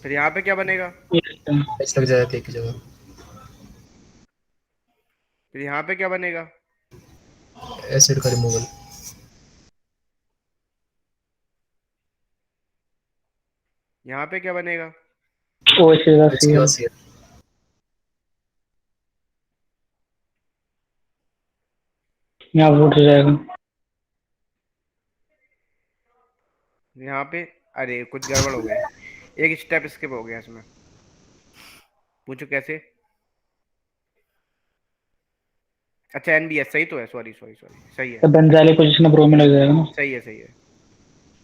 फिर यहाँ पे क्या बनेगा? एच लग जाएगा के की जगह, फिर यहाँ पे क्या बनेगा? एसिड का रिमूवल। यहाँ पे क्या बनेगा? OH के साथ एच के बाद Cl। Cl। यहाँ वोट हो जाएगा। यहाँ पे अरे कुछ गड़बड़ हो गई, एक स्टेप स्किप हो गया इसमें। पूछो कैसे? अच्छा NBS सही तो है, सॉरी सॉरी सॉरी, सही है तो बेंजाइलिक पोजीशन में ब्रोमीन लग जाएगा ना। सही है सही है।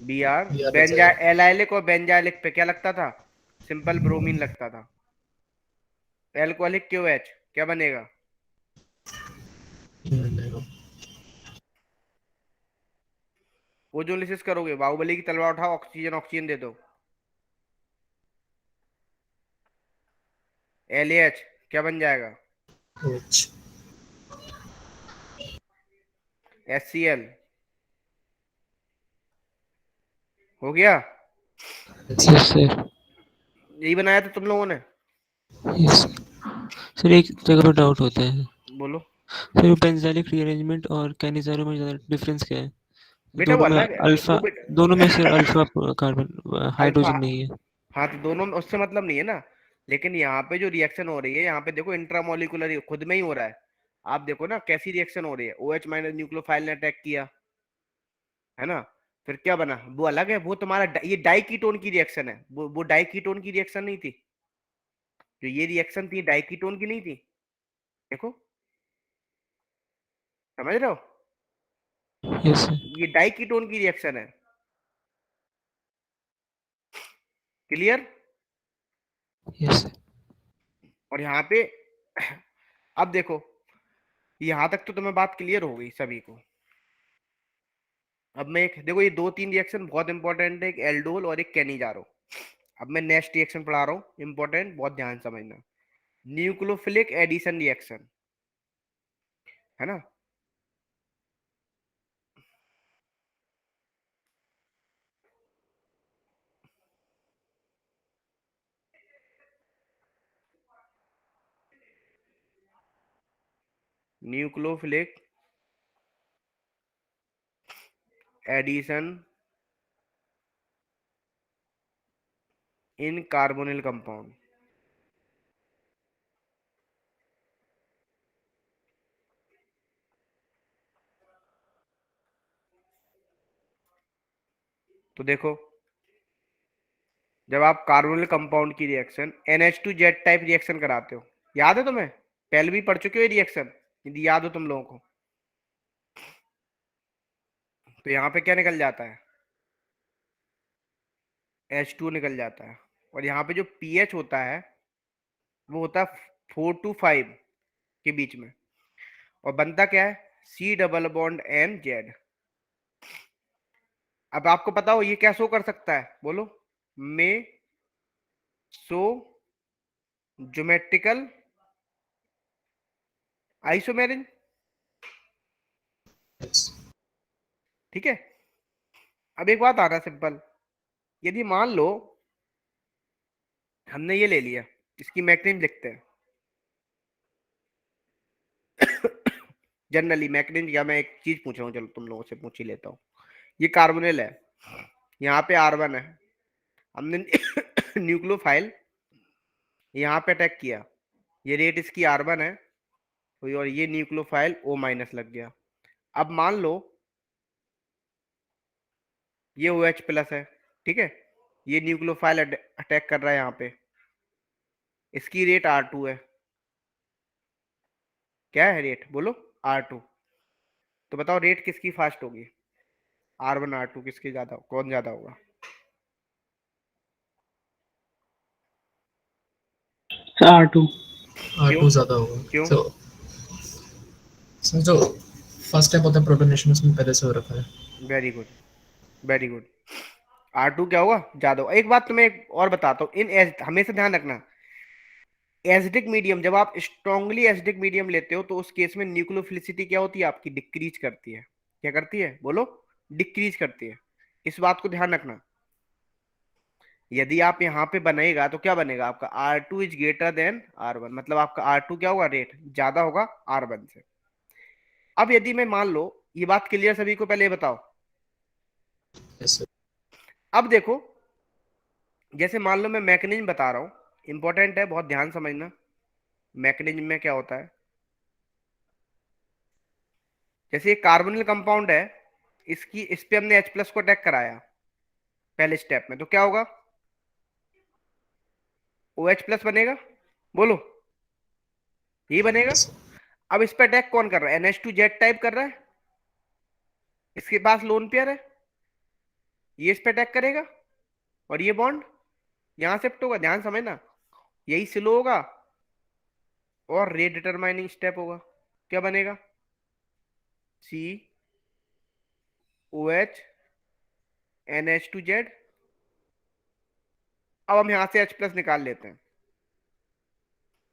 BR Br लग बेंजा जाएगा। एलाइलिक और बेंजाइलिक पे क्या लगता था? सिंपल ब्रोमीन लगता था। एल्कोहलिक KOH क्या बनेगा? मिल जाएगा। ओजोलिसिस करोगे, बाहुबली की तलवार उठाओ, ऑक्सीजन ऑक्सीजन दे दो। LAH क्या बन जाएगा? OH। HCl हो गया। Yes sir. यही बनाया था तुम लोगों ने? यस सर, एक जगह पर डाउट होता है बोलो। सर, बेंजालिक रीअरेंजमेंट और कैनिजारो में ज़्यादा डिफरेंस क्या है? बेटा वो दोनों में अलग है वो अल्फा, दोनों में sir alpha carbon alpha. Hydrogen नहीं है। हाँ तो दोनों में उससे मतलब नहीं है ना। लेकिन यहाँ पे जो रिएक्शन हो रही है, यहाँ पे देखो इंट्रामोलिकुलर खुद में ही हो रहा है। आप देखो ना कैसी रिएक्शन हो रही है, OH माइनस न्यूक्लियोफाइल ने अटैक किया, है ना? फिर क्या बना? वो अलग है, वो तुम्हारा ये डाइकीटोन की रिएक्शन है, वो डाइकीटोन की रिएक्शन नहीं थी। जो ये रिएक्शन थी डाइकीटोन की नहीं थी। देखो, समझ रहे हो? Yes sir. ये डाइकीटोन की रिएक्शन है। क्लियर? Yes sir. और यहाँ पे अब देखो, यहां तक तो तुम्हें बात क्लियर हो गई सभी को। अब मैं एक देखो, ये दो तीन रिएक्शन बहुत इंपॉर्टेंट है, एक एल्डोल और एक कैनिजारो। अब मैं नेक्स्ट रिएक्शन पढ़ा रहा हूँ, इंपॉर्टेंट, बहुत ध्यान समझना। न्यूक्लियोफिलिक एडिशन रिएक्शन, है ना? Nucleophilic addition in carbonyl compound. तो देखो, जब आप कार्बोनिल कंपाउंड की रिएक्शन NH2Z टाइप रिएक्शन कराते हो, याद है तुम्हें? पहले भी पढ़ चुके हो ये रिएक्शन, यदि याद हो तुम लोगों को। तो यहाँ पे क्या निकल जाता है? H2 निकल जाता है। और यहाँ पे जो pH होता है वो होता है 4 to 5 के बीच में। और बनता क्या है? C double bond NZ। अब आपको पता हो ये क्या शो कर सकता है? बोलो। में सो ज्योमेट्रिकल आइसोमेरिन। Yes। ठीक है। अब एक बात आ रहा है सिंपल, यदि मान लो हमने ये ले लिया, इसकी मैक्निम लिखते हैं। जनरली मैक्निम, या मैं एक चीज पूछ रहा हूँ, चलो तुम लोगों से पूछ ही लेता हूँ। ये कार्बोनिल है, यहाँ पे R1 है, हमने न्यूक्लियोफाइल यहाँ पे अटैक किया, ये रेट इसकी R1 है, और ये न्यूक्लियोफाइल O माइनस लग गया। अब मान लो ये OH प्लस है, ठीक है, ये न्यूक्लियोफाइल अटैक कर रहा है यहाँ पे, इसकी रेट R2 है। क्या है रेट? बोलो। R2। तो बताओ रेट किसकी फास्ट होगी? R1 R2 किसकी ज्यादा, कौन ज्यादा होगा? R2। क्यों? R2 ज्यादा होगा। क्यों? तो जो फर्स्ट स्टेप होता है प्रोटोनेशन, उसमें पहले से हो रखा है। Very good, very good. R2 क्या होगा? ज्यादा होगा। एक बात तुम्हें एक और बताता हूँ, हमेशा ध्यान रखना, एसिडिक मीडियम, जब आप स्ट्रांगली एसिडिक मीडियम लेते हो तो उस केस में न्यूक्लियोफिलिसिटी क्या होती है आपकी? डिक्रीज करती है। क्या करती है? बोलो। डिक्रीज करती है। इस बात को ध्यान रखना। यदि आप यहाँ पे बनेगा तो क्या बनेगा आपका R2 is greater than R1, मतलब आपका R2 क्या होगा, रेट ज्यादा होगा R1 से। अब यदि मैं मान लो, ये बात क्लियर सभी को, पहले ये बताओ। Yes sir. अब देखो, जैसे मान लो मैं मैकेनिज्म बता रहा हूँ, इंपॉर्टेंट है, बहुत ध्यान समझना मैकेनिज्म में क्या होता है। जैसे ये कार्बोनिल कंपाउंड है, इस पे हमने H+ को अटैक कराया पहले स्टेप में, तो क्या होगा, OH+ बनेगा, बोलो, यही बनेगा। Yes sir. अब इस पे अटैक कौन कर रहा है, NH2Z टाइप कर रहा है, इसके पास लोन पेयर है, ये इस पे अटैक करेगा और ये बॉन्ड यहां शिफ्ट होगा, ध्यान समझना, यही स्लो होगा और रेट डिटरमाइनिंग स्टेप होगा। क्या बनेगा, COH NH2Z। अब हम यहां से H+ निकाल लेते हैं,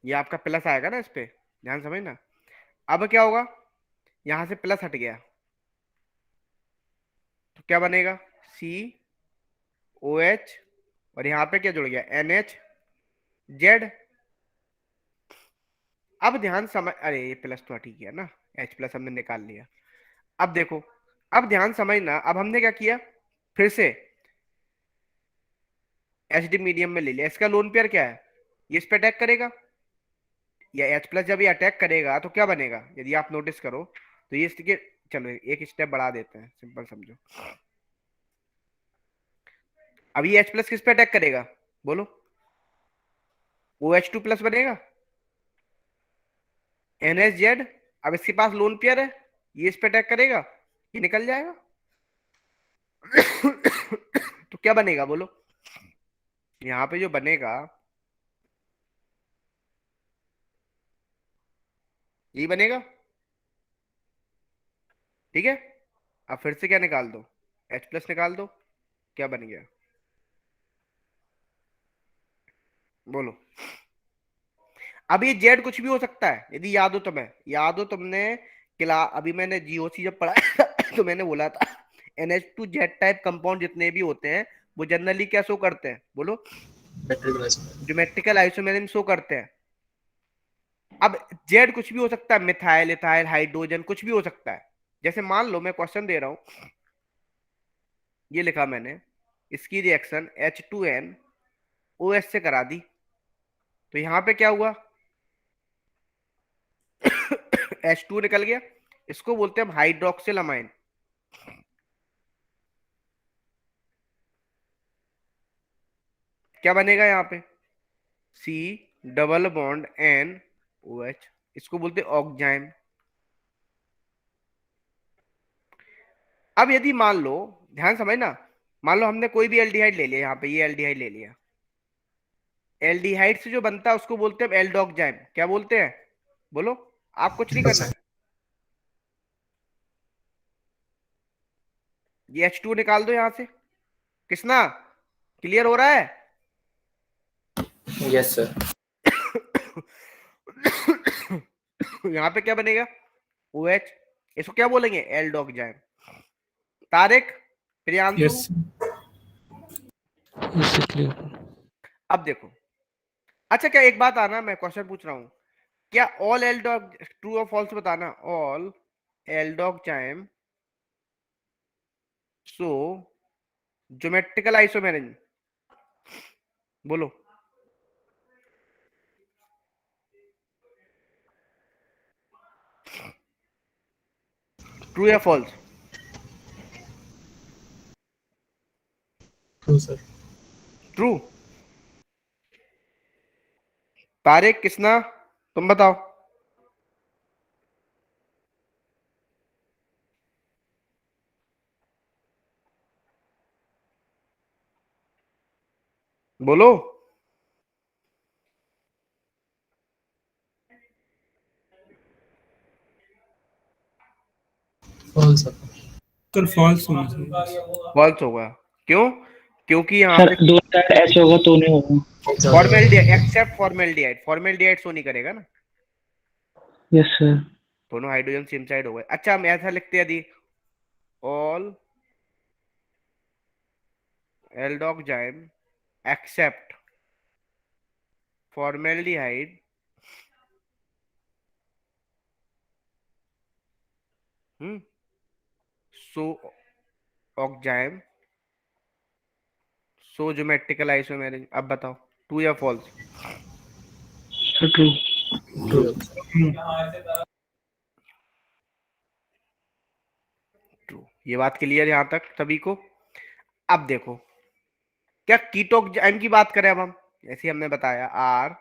ये आपका प्लस आएगा ना इस पे, ध्यान समझना। अब क्या होगा, यहां से प्लस हट गया तो क्या बनेगा, COH, और यहाँ पे क्या जुड़ गया, NH Z। अब ध्यान समझ, अरे ये प्लस तो ठीक है ना, H+ हमने निकाल लिया। अब देखो, अब ध्यान समझना, अब हमने क्या किया, फिर से HD मीडियम में ले लिया, इसका लोन पेयर क्या है, ये इस पे अटैक करेगा, या H+ जब ये अटैक करेगा तो क्या बनेगा, यदि आप नोटिस करो तो ये इसके, चलो एक स्टेप बढ़ा देते हैं, सिंपल समझो। अब ये H+ किस पे अटैक करेगा, बोलो, OH2+ बनेगा, NHZ। अब इसके पास लोन पेयर है, ये इस पे अटैक करेगा, ये निकल जाएगा। तो क्या बनेगा, बोलो, यहाँ पे जो बनेगा यही बनेगा, ठीक है। अब फिर से क्या निकाल दो, H+ निकाल दो, क्या बन गया, बोलो। अब ये जेड कुछ भी हो सकता है, यदि याद हो तुम्हें, याद हो तुमने अभी मैंने GOC जब पढ़ा तो मैंने बोला था NH2Z टाइप कंपाउंड जितने भी होते हैं वो जनरली क्या शो करते हैं, बोलो, मेट्रिक ज्योमेट्रिकल आइसोमेरिज्म शो करते हैं। अब जेड कुछ भी हो सकता है, मिथाइल, इथाइल, हाइड्रोजन, कुछ भी हो सकता है। जैसे मान लो मैं क्वेश्चन दे रहा हूं, ये लिखा मैंने, इसकी रिएक्शन H2NOH से करा दी, तो यहां पे क्या हुआ, H2 निकल गया, इसको बोलते हैं हम हाइड्रोक्सिल अमाइन। क्या बनेगा यहाँ पे, C डबल बॉन्ड NOH, इसको बोलते हैं ऑक्जाइम। अब यदि मान लो, ध्यान समझना, मान लो हमने कोई भी एल्डिहाइड ले लिया, यहाँ पे ये एल्डिहाइड ले लिया, एल्डिहाइड से जो बनता है उसको बोलते हैं एल्डोक्जाइम। क्या बोलते हैं, बोलो, आप कुछ नहीं करना है, ये H2 निकाल दो यहां से, किसना, क्लियर हो रहा है। Yes sir. यहाँ पे क्या बनेगा, OH, इसको क्या बोलेंगे, एल्डोक्जाइम। तारिक, प्रियांशु, यस इससे क्लियर। अब देखो, अच्छा क्या एक बात आना, मैं क्वेश्चन पूछ रहा हूँ, क्या ऑल एल्डोक, ट्रू और फॉल्स बताना, all aldoxime show geometrical isomerism, बोलो, ट्रू या false, true sir. True. Tariq, Kisna, तुम बताओ, बोलो, फॉल्स सर। सर फॉल्स होना चाहिए। फॉल्स होगा, क्यों, क्योंकि यहाँ सर पे दो साइड एच होगा तो नहीं होगा। Formaldehyde, except formaldehyde, formaldehyde show नहीं करेगा ना, यस सर। दोनों हाइड्रोजन सेम साइड हो गए। अच्छा हम ऐसा लिखते हैं, यदि all aldoxime except formaldehyde show oxime show geometrical isomerism. अब बताओ ट्रू या false? Sir true. True. True. ये बात क्लियर यहां तक सभी को? अब देखो, क्या कीटोक्साइम की बात करें अब हम, जैसे हमने बताया R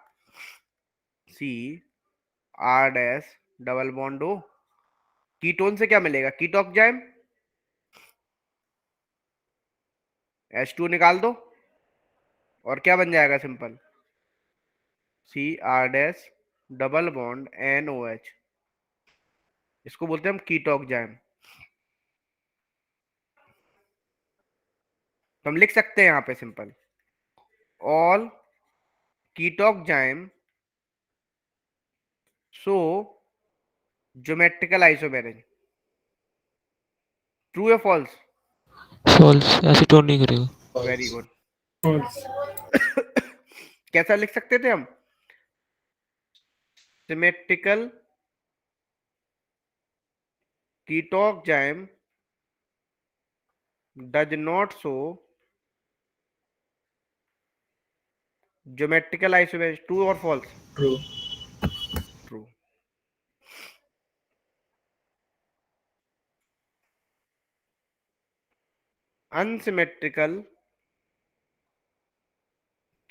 C R dash double bond O, ketone से क्या मिलेगा? कीटोक्साइम, H2 निकाल दो और क्या बन जाएगा? Simple C R dash double bond NOH, इसको बोलते हैं हम कीटोक्साइम। तो हम लिख सकते हैं यहाँ पे simple all ketoxime show geometrical isomerism. True या फॉल्स? फॉल्स, एसीटोन नहीं करेगा। Very good. फॉल्स। कैसा लिख सकते थे हम? Symmetrical ketoxime does not show geometrical isomerism. True और false? True. True. Unsymmetrical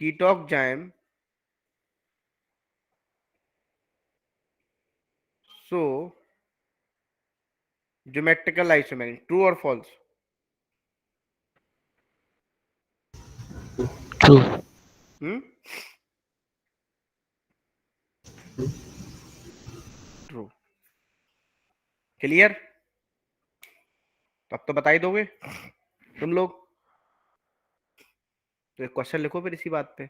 ketoxime show geometrical isomerism. True और false? True. Hmm, true. Clear? तब तो बता ही दोगे तुम लोग। तो एक क्वेश्चन लिखो फिर इसी बात पे।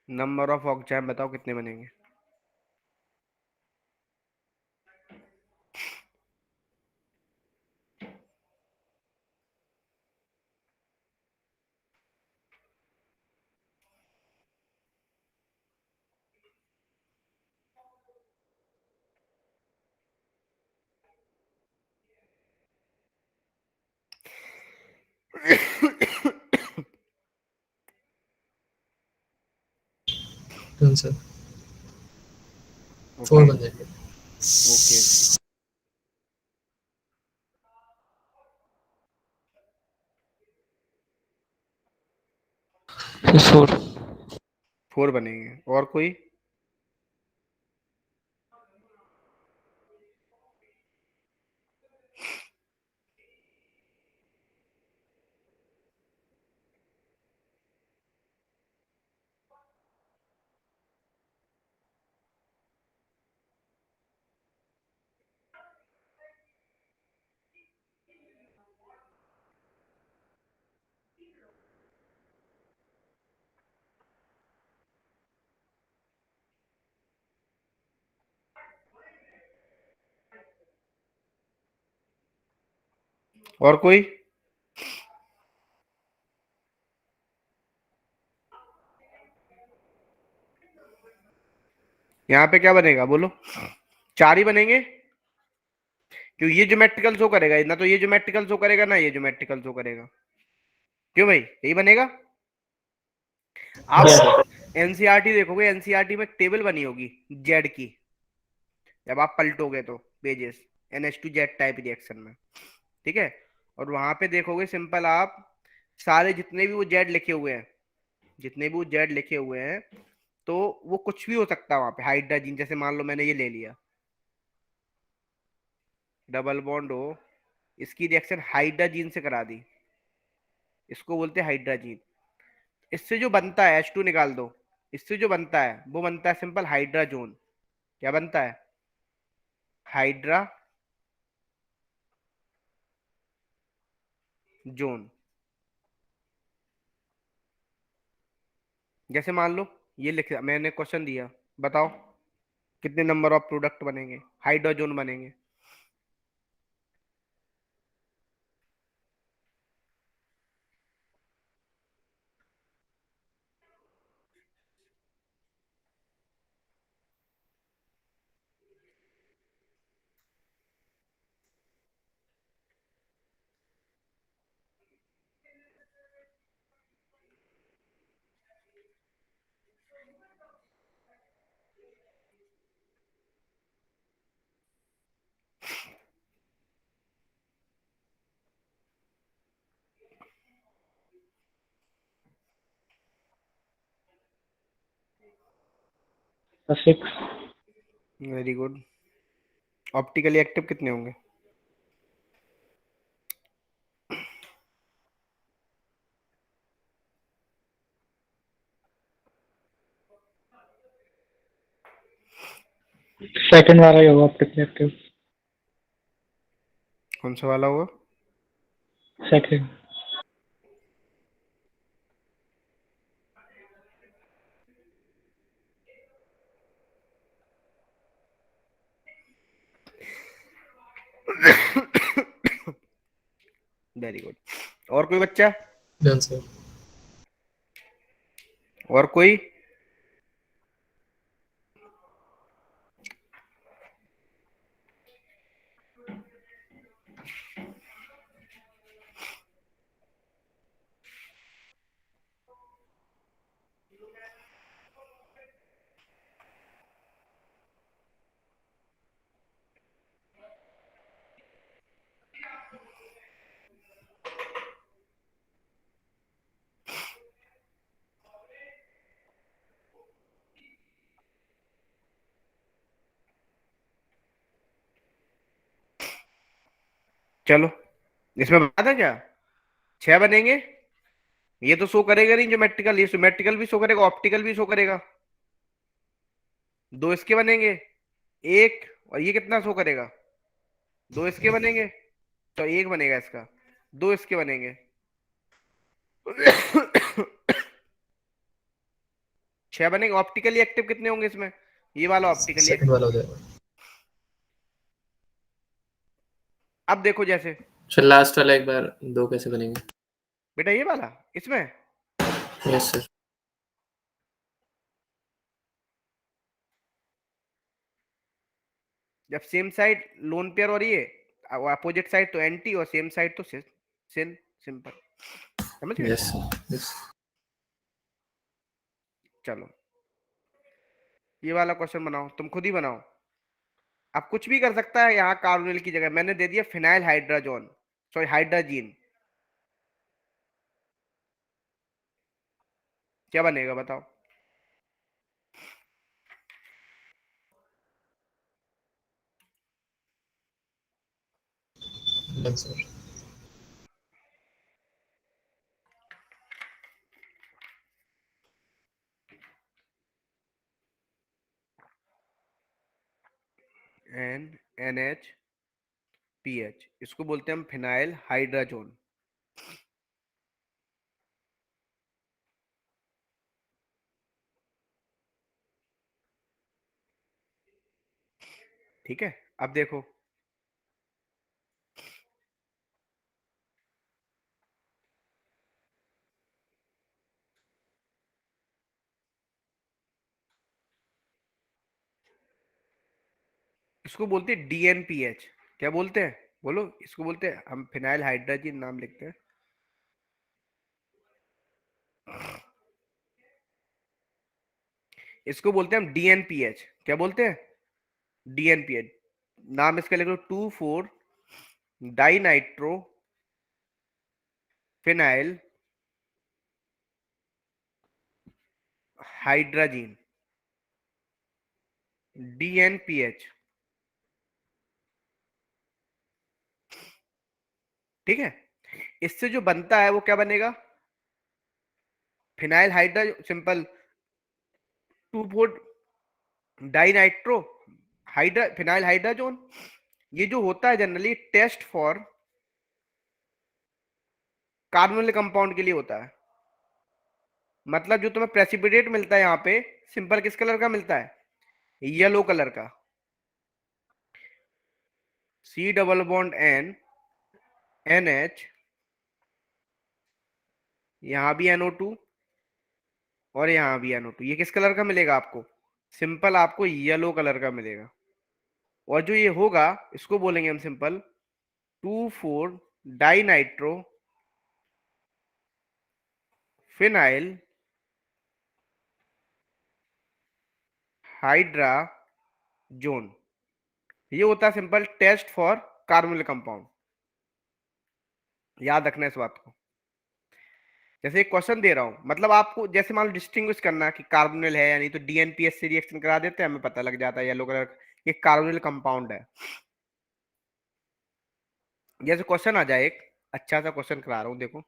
नंबर ऑफ ऑक्साइम बताओ कितने बनेंगे? Done sir. 4 ओके बन जाएंगे। ओके। फोर। 4 बनेंगे। और कोई? और कोई? यहाँ पे क्या बनेगा बोलो? 4 ही बनेंगे, क्यों? ये ज्योमेट्रिकल शो करेगा ना, तो ये ज्योमेट्रिकल शो करेगा ना, ये ज्योमेट्रिकल शो करेगा। क्यों भाई, यही बनेगा। आप एनसीईआरटी देखोगे, एनसीईआरटी में टेबल बनी होगी जेड की, जब आप पलटोगे तो पेजेस NH2Z टाइप रिएक्शन में, ठीक है। और वहां पे देखोगे सिंपल आप सारे जितने भी वो जेड लिखे हुए हैं, जितने भी वो जेड लिखे हुए हैं, तो वो कुछ भी हो सकता है वहां पे। हाइड्रोजन, जैसे मान लो मैंने ये ले लिया डबल बॉन्ड हो, इसकी रिएक्शन हाइड्रोजन से करा दी, इसको बोलते हैं हाइड्रोजन। इससे जो बनता है H2 निकाल दो, इससे जो बनता है वो बनता है सिंपल हाइड्राजोन। क्या बनता है? Hydra zone. जैसे मान लो ये लिख, मैंने क्वेश्चन दिया, बताओ कितने नंबर ऑफ प्रोडक्ट बनेंगे, हाइड्रोजन बनेंगे। Six. Very good. Optically active कितने होंगे? सेकंड वाला ही होगा ऑप्टिकली एक्टिव। कौन सा वाला होगा? सेकंड। Very good. और कोई बच्चा? Done sir. और कोई? चलो इसमें बता था क्या, 6 बनेंगे। ये तो शो करेगा नहीं ज्योमेट्रिकल, ये सिमेट्रिकल भी शो करेगा, ऑप्टिकल भी शो करेगा। 2 इसके बनेंगे, एक, और ये कितना शो करेगा? 2 इसके बनेंगे, तो एक बनेगा इसका। 2 इसके बनेंगे। 6 बनेंगे। ऑप्टिकली एक्टिव कितने होंगे इसमें? ये वाला ऑप्टिकली सेकंड एक्टिव। वाला हो जाएगा। अब देखो जैसे सर लास्ट वाला एक बार 2 कैसे बनेंगे? बेटा ये वाला इसमें, यस सर। जब सेम साइड लोन पेयर और ये अपोजिट साइड तो एंटी और सेम साइड तो सिन, सिंपल। समझ गए? Yes yes. चलो ये वाला क्वेश्चन बनाओ, तुम खुद ही बनाओ। आप कुछ भी कर सकता है यहाँ, कार्बोनिल की जगह मैंने दे दिया फिनाइल हाइड्रोजन, सॉरी हाइड्रोजीन। क्या बनेगा बताओ? Done sir. NH, इसको बोलते हैं हम फिनाइल हाइड्रोजन। ठीक है, अब देखो इसको बोलते हैं DNPH। क्या बोलते हैं बोलो? इसको बोलते हैं हम फिनाइल हाइड्रोजन, नाम लिखते हैं। इसको बोलते हैं हम DNPH। क्या बोलते हैं? DNPH। नाम इसका लिख लो, 2,4 डाइनाइट्रो फिनाइल हाइड्रोजन, DNPH। ठीक है, इससे जो बनता है वो क्या बनेगा? Phenyl hydrogen, simple 2,4 dinitro phenyl hydrogen. ये जो होता है generally test for carbonyl compound के लिए होता है। मतलब जो तुम्हें प्रेसिपिटेट मिलता है यहाँ पे सिंपल किस कलर का मिलता है, येलो कलर का। C double bond N, NH, यहां भी NO2 और यहां भी NO2, ये किस कलर का मिलेगा आपको, सिंपल आपको येलो कलर का मिलेगा। और जो ये होगा इसको बोलेंगे हम simple 2,4 di nitro phenyl hydrazone. ये होता है simple test for carbonyl compound. याद रखना इस बात को। जैसे एक क्वेश्चन दे रहा हूं, मतलब आपको जैसे मान लो डिस्टिंग्विश करना है कि कार्बोनिल है या नहीं, तो DNPS से रिएक्शन करा देते हैं, हमें पता लग जाता है येलो कलर ये कार्बोनिल कंपाउंड है। जैसे क्वेश्चन आ जाए, एक अच्छा सा क्वेश्चन करा रहा हूं, देखो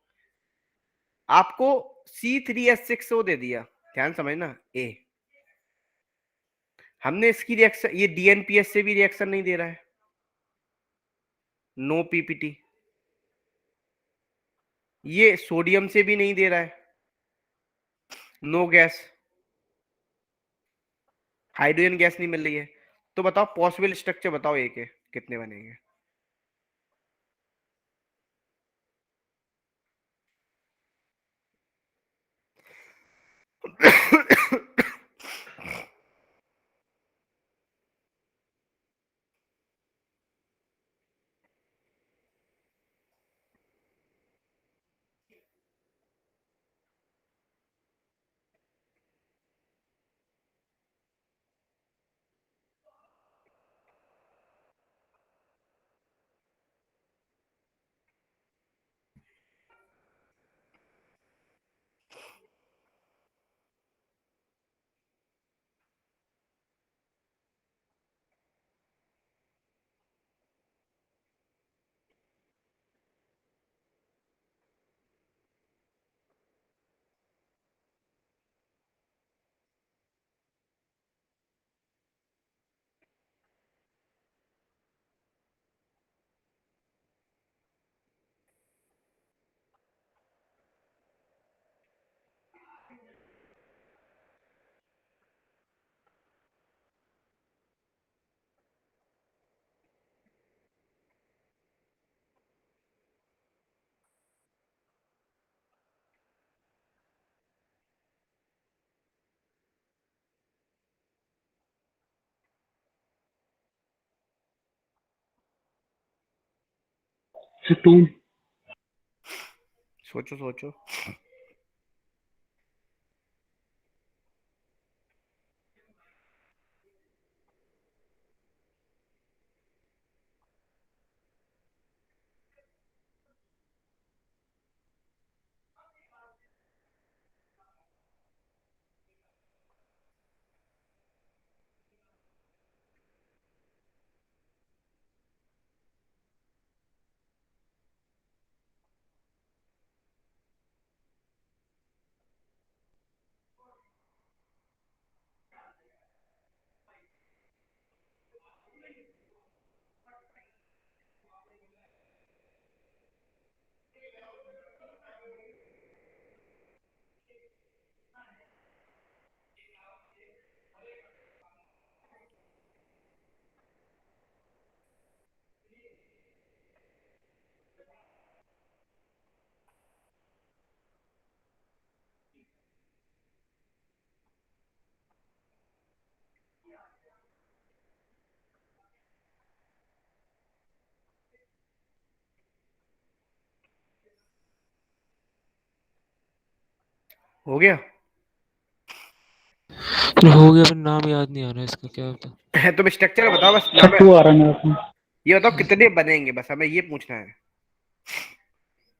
आपको C3H6 दे दिया, ध्यान समझना ए, हमने इसकी रिएक्शन, ये DNPS से भी रिएक्शन नहीं दे रहा है, नो PPT, ये सोडियम से भी नहीं दे रहा है, नो गैस, हाइड्रोजन गैस नहीं मिल रही है। तो बताओ पॉसिबल स्ट्रक्चर बताओ ए के कितने बनेंगे। सर 2। सोचो सोचो। हो गया। फिर हो गया, फिर नाम याद नहीं आ रहा है इसका, क्या होता। तुम स्ट्रक्चर बताओ बस, सर नाम है 2 आ रहा है मेरे को। ये बताओ कितने बनेंगे, बस हमें ये पूछना है।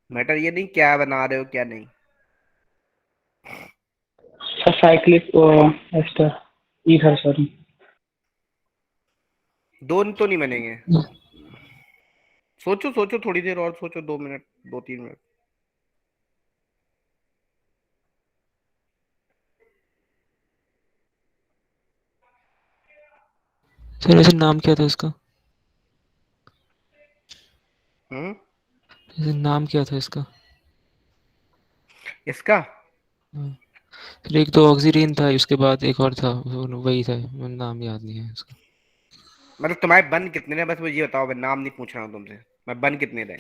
मैटर ये नहीं क्या बना रहे हो क्या नहीं। Sir cyclic ester ether sorry. दो तो नहीं बनेंगे, सोचो सोचो थोड़ी देर और सोचो, 2 मिनट, 2-3 मिनट। सर वैसे नाम क्या था इसका, हम्म। वैसे नाम क्या था इसका। इसका हाँ। फिर एक तो ऑक्सीरीन था, उसके बाद एक और था, वही था, मुझे नाम याद नहीं है उसका। मतलब तुम्हारे बन कितने रहे, बस मुझे ये बताओ, मैं नाम नहीं पूछ रहा हूँ तुमसे, मैं बन कितने रहे,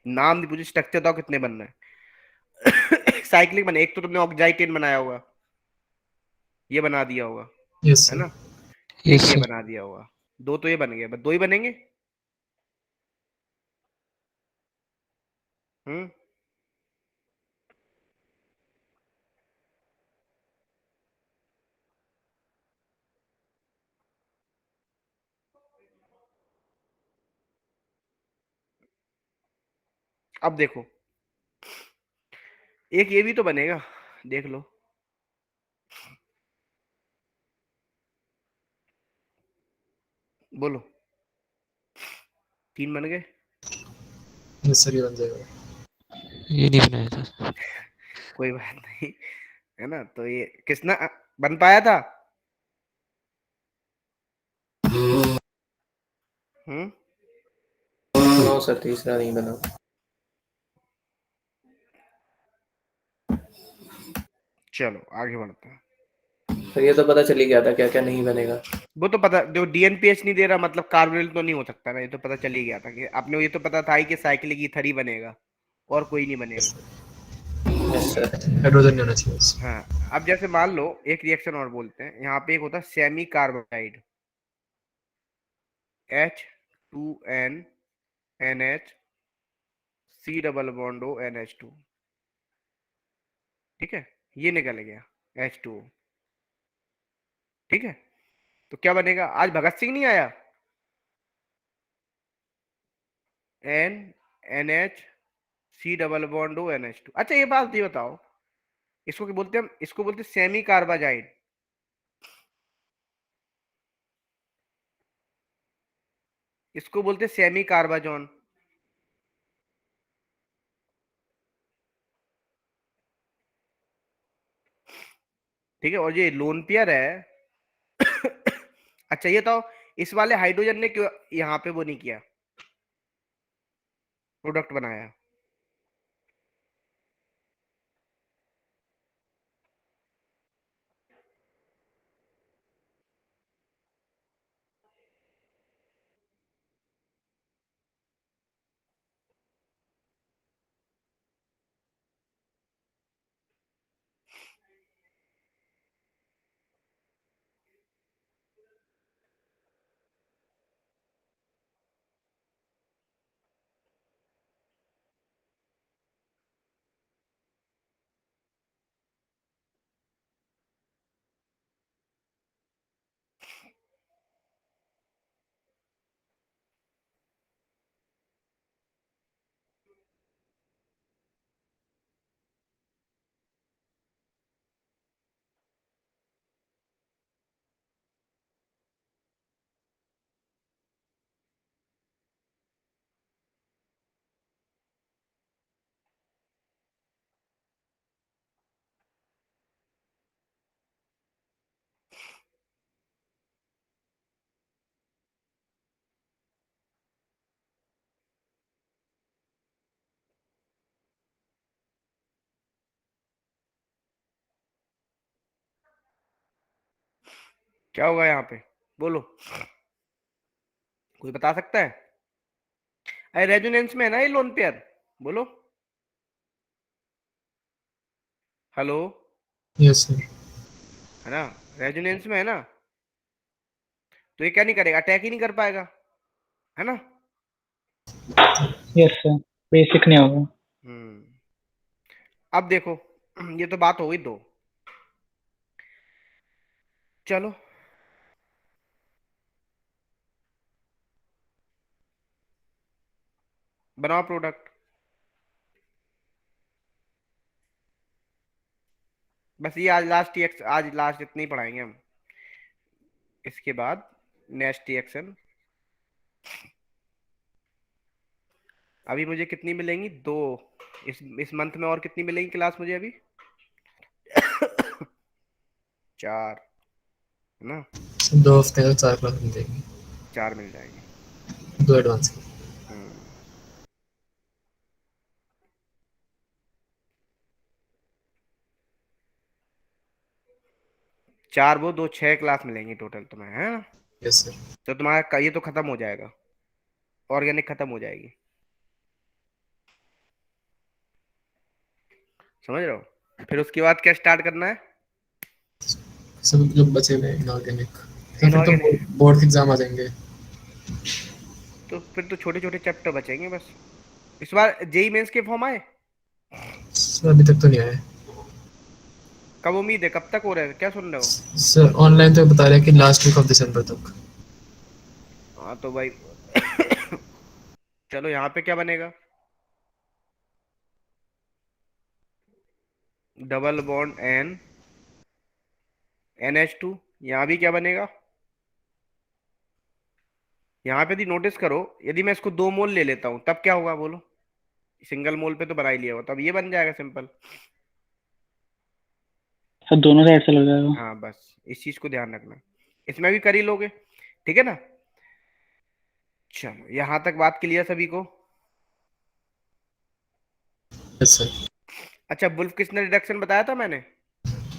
नाम नहीं पूछे, स्ट्रक्चर बताओ कितने बन रहे। साइक्लिक बने, एक तो तुमने ऑक्जाइटेन बनाया होगा, ये बना दिया होगा, यस है सर। ना, एक यस ये सर। बना दिया होगा, दो तो ये बन गए, बस दो ही बनेंगे। हम्म। अब देखो, एक ये भी तो बनेगा, देख लो, बोलो, तीन बन गए। यस सर, ये बन जाएगा। ये नहीं बनाया था। कोई बात नहीं, है ना, तो ये किसना बन पाया था। हम्म। नो सर, तीसरा नहीं बना। चलो आगे बढ़ते हैं। सर ये तो पता चल ही गया था क्या क्या नहीं बनेगा। वो तो पता, जो डीएनपीएच नहीं दे रहा मतलब कार्बोनिल तो नहीं हो सकता ना, ये तो पता चल ही गया था कि आपने, ये तो पता था ही कि साइक्लिक ईथर ही बनेगा और कोई नहीं बनेगा। यस सर, हाइड्रोजन नहीं होना चाहिए बस। हाँ, अब जैसे मान लो एक रिएक्शन और बोलते हैं, यहाँ पे एक होता है semicarbazide, H2N NH C double bond O NH2, ठीक है, ये निकल गया H2O, ठीक है, तो क्या बनेगा, आज भगत सिंह नहीं आया, N NH C double bond O NH2। अच्छा ये बात ये बताओ, इसको क्या बोलते हैं हम, इसको बोलते हैं सेमी कार्बाजाइड, इसको बोलते हैं सेमी कार्बाजोन, ठीक है, और ये लोन पेयर है। अच्छा ये तो, इस वाले हाइड्रोजन ने क्यों यहाँ पे वो नहीं किया, प्रोडक्ट बनाया। क्या होगा यहाँ पे, बोलो, कोई बता सकता है, अरे रेजोनेंस में है ना ये लोन पेयर, बोलो, हेलो, यस सर। है ना, रेजोनेंस में है ना, तो ये क्या नहीं करेगा, अटैक ही नहीं कर पाएगा, है ना। यस सर, बेसिक नहीं होगा। हम्म। अब देखो, ये तो बात हो गई दो, चलो बनाओ प्रोडक्ट, बस ये आज लास्ट आज लास्ट इतने ही पढ़ाएंगे हम, इसके बाद नेक्स्ट रिएक्शन। अभी मुझे कितनी मिलेंगी, दो, इस मंथ में और कितनी मिलेंगी क्लास मुझे अभी, चार, है ना, 2 हफ्ते का 4 क्लास मिल जाएंगी, चार मिल जाएंगी। 2 एडवांस की। हम्म। 4 वो 2 6 क्लास मिलेंगी टोटल तुम्हें, है ना? Yes sir. तो तुम्हारा ये तो खत्म हो जाएगा, ऑर्गेनिक खत्म हो जाएगी, समझ रहे हो? फिर उसके बाद क्या स्टार्ट करना है? सब जो बचे हुए इनऑर्गेनिक, तो फिर तो इनऑर्गेनिक। बोर्ड के एग्जाम आ जाएंगे। तो फिर तो छोटे छोटे चैप्टर बचेंगे बस। इस बार जेई मेंस के फॉर्म आए? सर अभी तक तो नहीं आए। कब उम्मीद है, कब तक हो रहा है, क्या सुन रहे हो? सर ऑनलाइन तो बता रहे हैं कि लास्ट वीक ऑफ दिसंबर तक। हाँ तो भाई चलो यहाँ पे क्या बनेगा? Double bond N NH2। यहाँ भी क्या बनेगा? यहाँ पे यदि नोटिस करो, यदि मैं इसको 2 मोल ले लेता हूँ तब क्या होगा बोलो? सिंगल मोल पे तो बना ही लिया होगा, तब ये बन जाएगा सिंपल। सर दोनों साइड से लग जाएगा। हाँ बस इस चीज को ध्यान रखना, इसमें भी कर ही लोगे, ठीक है ना? चलो यहाँ तक बात क्लियर सभी को? Yes sir. अच्छा, वुल्फ किसने रिडक्शन बताया था मैंने?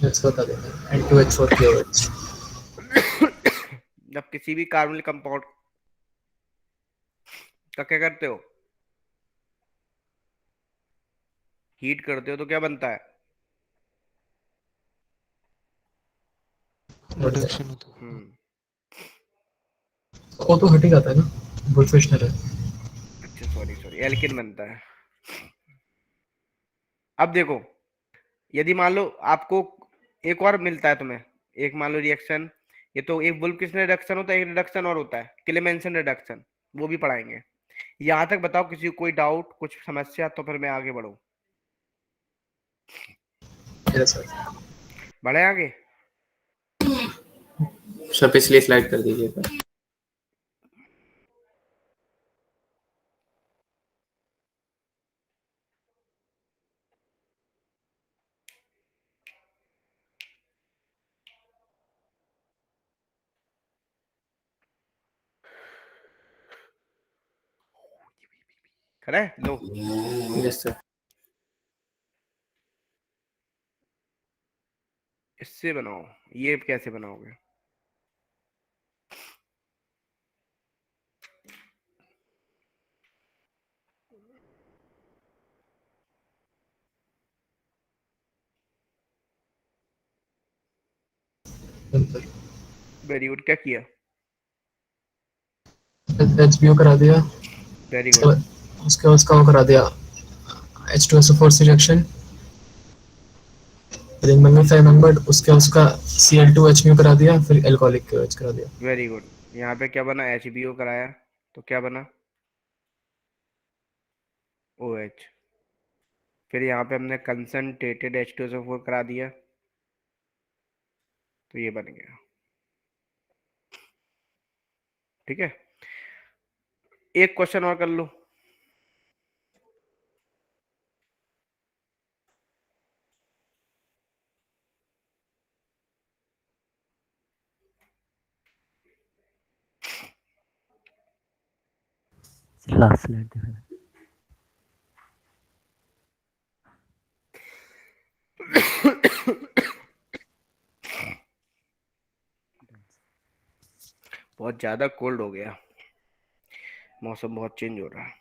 यस बता देते हैं, N2H4POH। जब किसी भी कार्बनिक कंपाउंड का क्या करते हो, हीट करते हो तो क्या बनता है? रिडक्शन होता है। हम्म। वो तो हट ही जाता है ना, प्रोफेशनल है। अच्छा सॉरी सॉरी, एल्किन बनता है। अब देखो, यदि मान लो आपको एक और मिलता है तुम्हें, एक मान लो रिएक्शन, ये तो एक वुल्फ किसने रिडक्शन होता है, एक रिडक्शन और होता है क्लेमेंसन रिडक्शन, वो भी पढ़ाएंगे। यहाँ तक बताओ किसी को कोई डाउट, कुछ समस्या, तो फिर मैं आगे बढ़ूं? Yes sir. बढ़े आगे? सर पिछली स्लाइड कर दीजिएगा। खड़ा है लो। Yes sir. इससे बनाओ, ये कैसे बनाओगे? वेरी गुड, क्या किया? HBO करा दिया। वेरी उसके गुड। बाद उसका वो करा दिया, H2SO4 reaction, ring member 5 membered, उसका Cl2H करा दिया, फिर एल्कोहलिक KOH करा दिया। Very good. यहाँ पे क्या बना? HBO कराया, तो क्या बना? OH। फिर यहाँ पे हमने कंसंट्रेटेड H2SO4 करा दिया, तो ये बन गया, ठीक है? एक क्वेश्चन और कर लो। लास्ट स्लाइड दिखाना। बहुत ज्यादा कोल्ड हो गया, मौसम बहुत चेंज हो रहा है।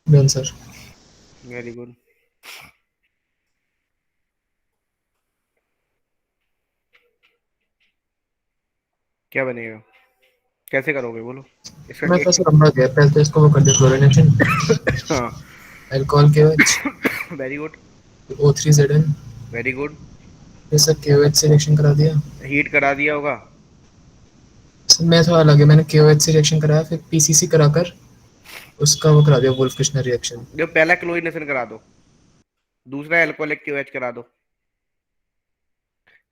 Done sir. Very good. क्या बनेगा, कैसे करोगे बोलो इसका मैं तो सर लंबा गया, पहले तो इसको वो कर दिया क्लोरीनेशन, हाँ alcohol KOH, very good, O3ZN, very good. फिर सर KOH से रिएक्शन करा दिया। हीट करा दिया होगा। सर मैं थोड़ा अलग है, मैंने KOH से रिएक्शन कराया, फिर PCC कराकर उसका वो करा दिया वुल्फ किश्नर रिएक्शन। जो पहला क्लोरीनेशन करा दो, दूसरा अल्कोहलिक क्यूएच करा दो,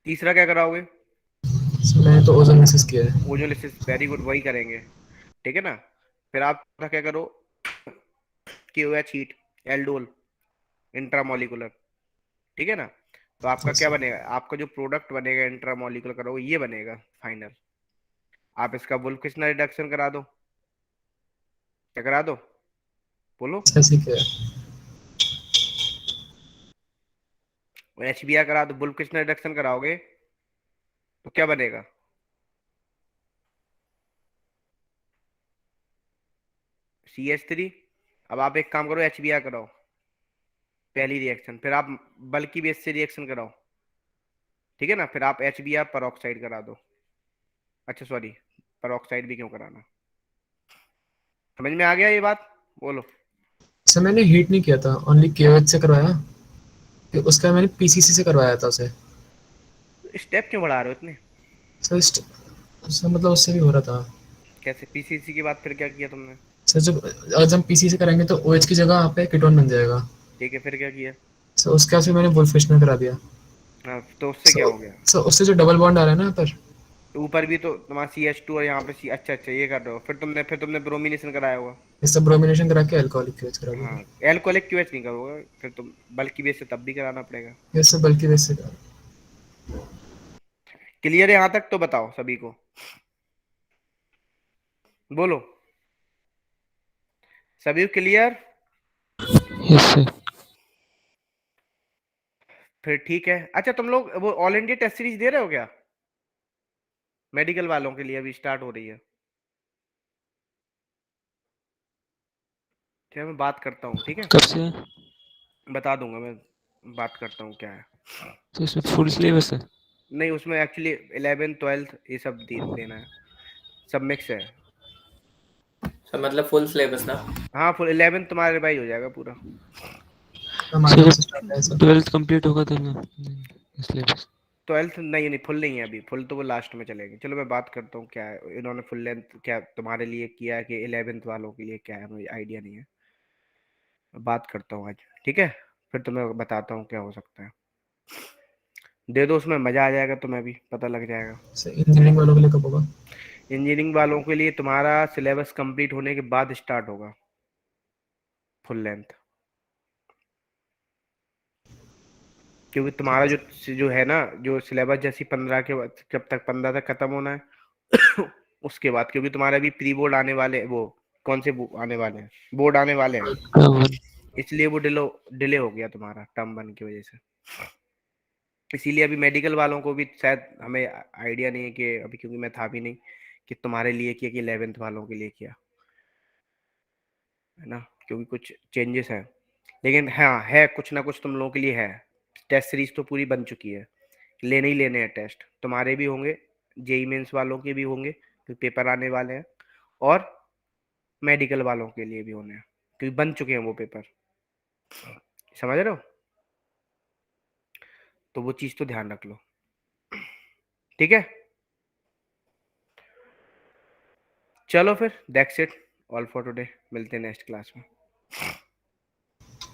तीसरा क्या कराओगे? सर मैंने तो ओजोनेसिस किया है। ओजोलिसिस, वेरी गुड, वही करेंगे, ठीक है ना। फिर आप क्या करो, क्यूएच हीट, एल्डोल, इंट्रामोलिकुलर, ठीक है ना। तो आपका क्या बनेगा, आपका जो प्रोडक्ट बनेगा इंट्रामोलिकुलर करोगे ये बनेगा फाइनल। आप इसका वुल्फ किश्नर रिडक्शन करा दो, क्या करा दो बोलो, ऐसे किया है। HBr करा दो, वुल्फ किश्नर रिडक्शन कराओगे तो क्या बनेगा? CH3। अब आप एक काम करो, HBr कराओ पहली रिएक्शन, फिर आप बल्कि बेस से रिएक्शन कराओ, ठीक है ना। फिर आप HBr परऑक्साइड करा दो, अच्छा सॉरी, परऑक्साइड भी क्यों कराना, समझ में आ गया ये बात, बोलो। सर मैंने हीट नहीं किया था, ओनली KOH से करवाया, फिर उसका मैंने PCC से करवाया था उसे। स्टेप क्यों बढ़ा रहे हो इतने? सर सर मतलब उससे भी हो रहा था। कैसे PCC के बाद फिर क्या किया तुमने? सर जब आज हम PCC कराएंगे तो OH की जगह यहाँ पे कीटोन बन जाएगा। ठीक है, फिर क्या किया? सर उसके बाद फिर मैंने वुल्फ किश्नर करा दिया। हाँ, तो उससे क्या सर हो गया? सर उससे जो डबल बॉन्ड आ रहा है ना यहाँ पर, तो ऊपर भी तो तुम्हारा CH2 और यहाँ पे अच्छा अच्छा ये कर रहे हो, फिर तुमने ब्रोमिनेशन कराया होगा। इससे ब्रोमिनेशन करा के अल्कोहलिक KOH करा हाँ, दिया। एल्कोहलिक क्यूएच नहीं करोगे फिर तुम, बल्कि बेस से तब भी कराना पड़ेगा। ये सब बल्कि बेस से करा। क्लियर है यहाँ तक? तो बताओ सभी को, बोलो, सभी क्लियर? Yes sir. फिर ठीक है। अच्छा तुम लोग वो ऑल इंडिया टेस्ट सीरीज दे रहे हो क्या, मेडिकल वालों के लिए? अभी स्टार्ट हो रही है क्या? मैं बात करता हूँ, ठीक है, कब से है? बता दूंगा मैं, बात करता हूँ क्या है। तो इसमें फुल सिलेबस है? नहीं, उसमें एक्चुअली 11 12 ये सब देना है, सब मिक्स है। सर मतलब फुल सिलेबस ना? हाँ, फुल 11 तुम्हारा रिवाइज हो जाएगा पूरा। हमारे सर यहाँ जब से स्टार्ट है सर। 12th कंप्लीट होगा तब ना सिलेबस? 12th नहीं नहीं, फुल नहीं है अभी, फुल तो वो लास्ट में चलेगी। चलो मैं बात करता हूँ क्या है, इन्होंने फुल लेंथ क्या तुम्हारे लिए किया है कि 11th वालों के लिए क्या है, मुझे आइडिया नहीं है, बात करता हूँ आज, ठीक है। फिर तुम्हें बताता हूँ क्या हो सकता है, दे दो, उसमें मजा आ जाएगा, तुम्हें भी पता लग जाएगा। सर इंजीनियरिंग वालों के लिए कब होगा? इंजीनियरिंग वालों के लिए तुम्हारा सिलेबस कंप्लीट होने के बाद स्टार्ट होगा फुल लेंथ, क्योंकि तुम्हारा जो जो है ना, जो सिलेबस जैसी 15 के बाद, जब तक 15 तक खत्म होना है उसके बाद, क्योंकि तुम्हारे अभी प्री बोर्ड आने वाले, वो कौन से आने वाले हैं, बोर्ड आने वाले हैं, इसलिए वो डिले हो गया तुम्हारा टर्म 1 की वजह से। इसीलिए अभी मेडिकल वालों को भी शायद हमें आइडिया नहीं है कि अभी, क्योंकि मैं था भी नहीं, कि तुम्हारे लिए किया कि 11th वालों के लिए किया है ना, क्योंकि कुछ चेंजेस हैं। लेकिन हाँ, है कुछ ना कुछ तुम लोगों के लिए है। टेस्ट सीरीज तो पूरी बन चुकी है, लेने ही लेने हैं टेस्ट, तुम्हारे भी होंगे, जेई मेंस वालों के भी होंगे क्योंकि पेपर आने वाले हैं, और मेडिकल वालों के लिए भी होने हैं क्योंकि बन चुके हैं वो पेपर, समझ रहे हो। तो वो चीज़ तो ध्यान रख लो, ठीक है। चलो फिर, that's it, all for today, मिलते हैं नेक्स्ट क्लास में।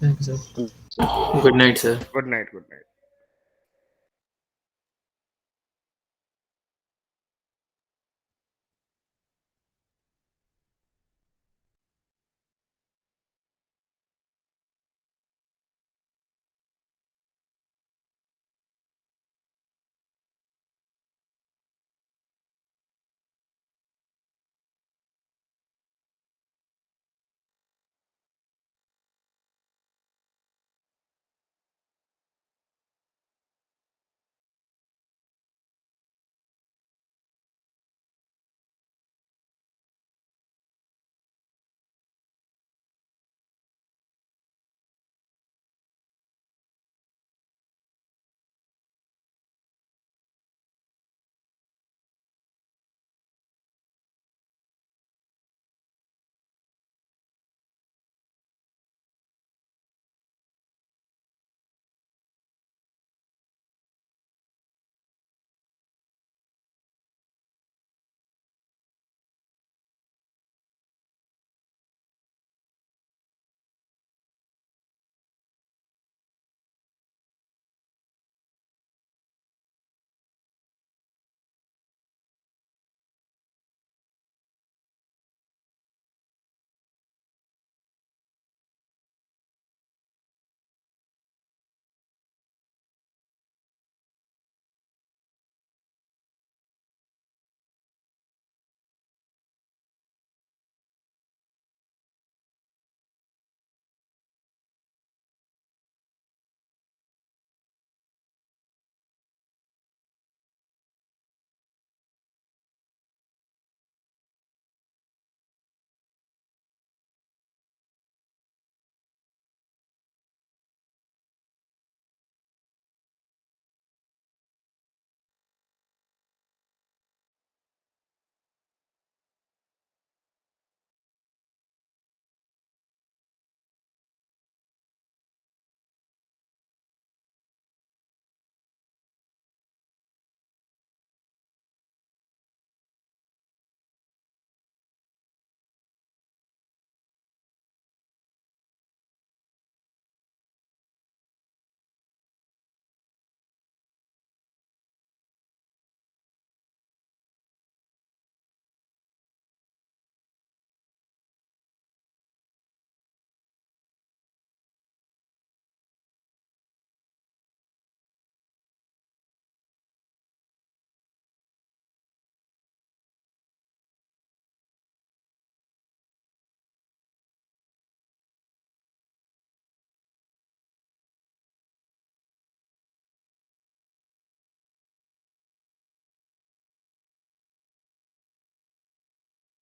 Thank you sir. Good night sir. Good night, good night.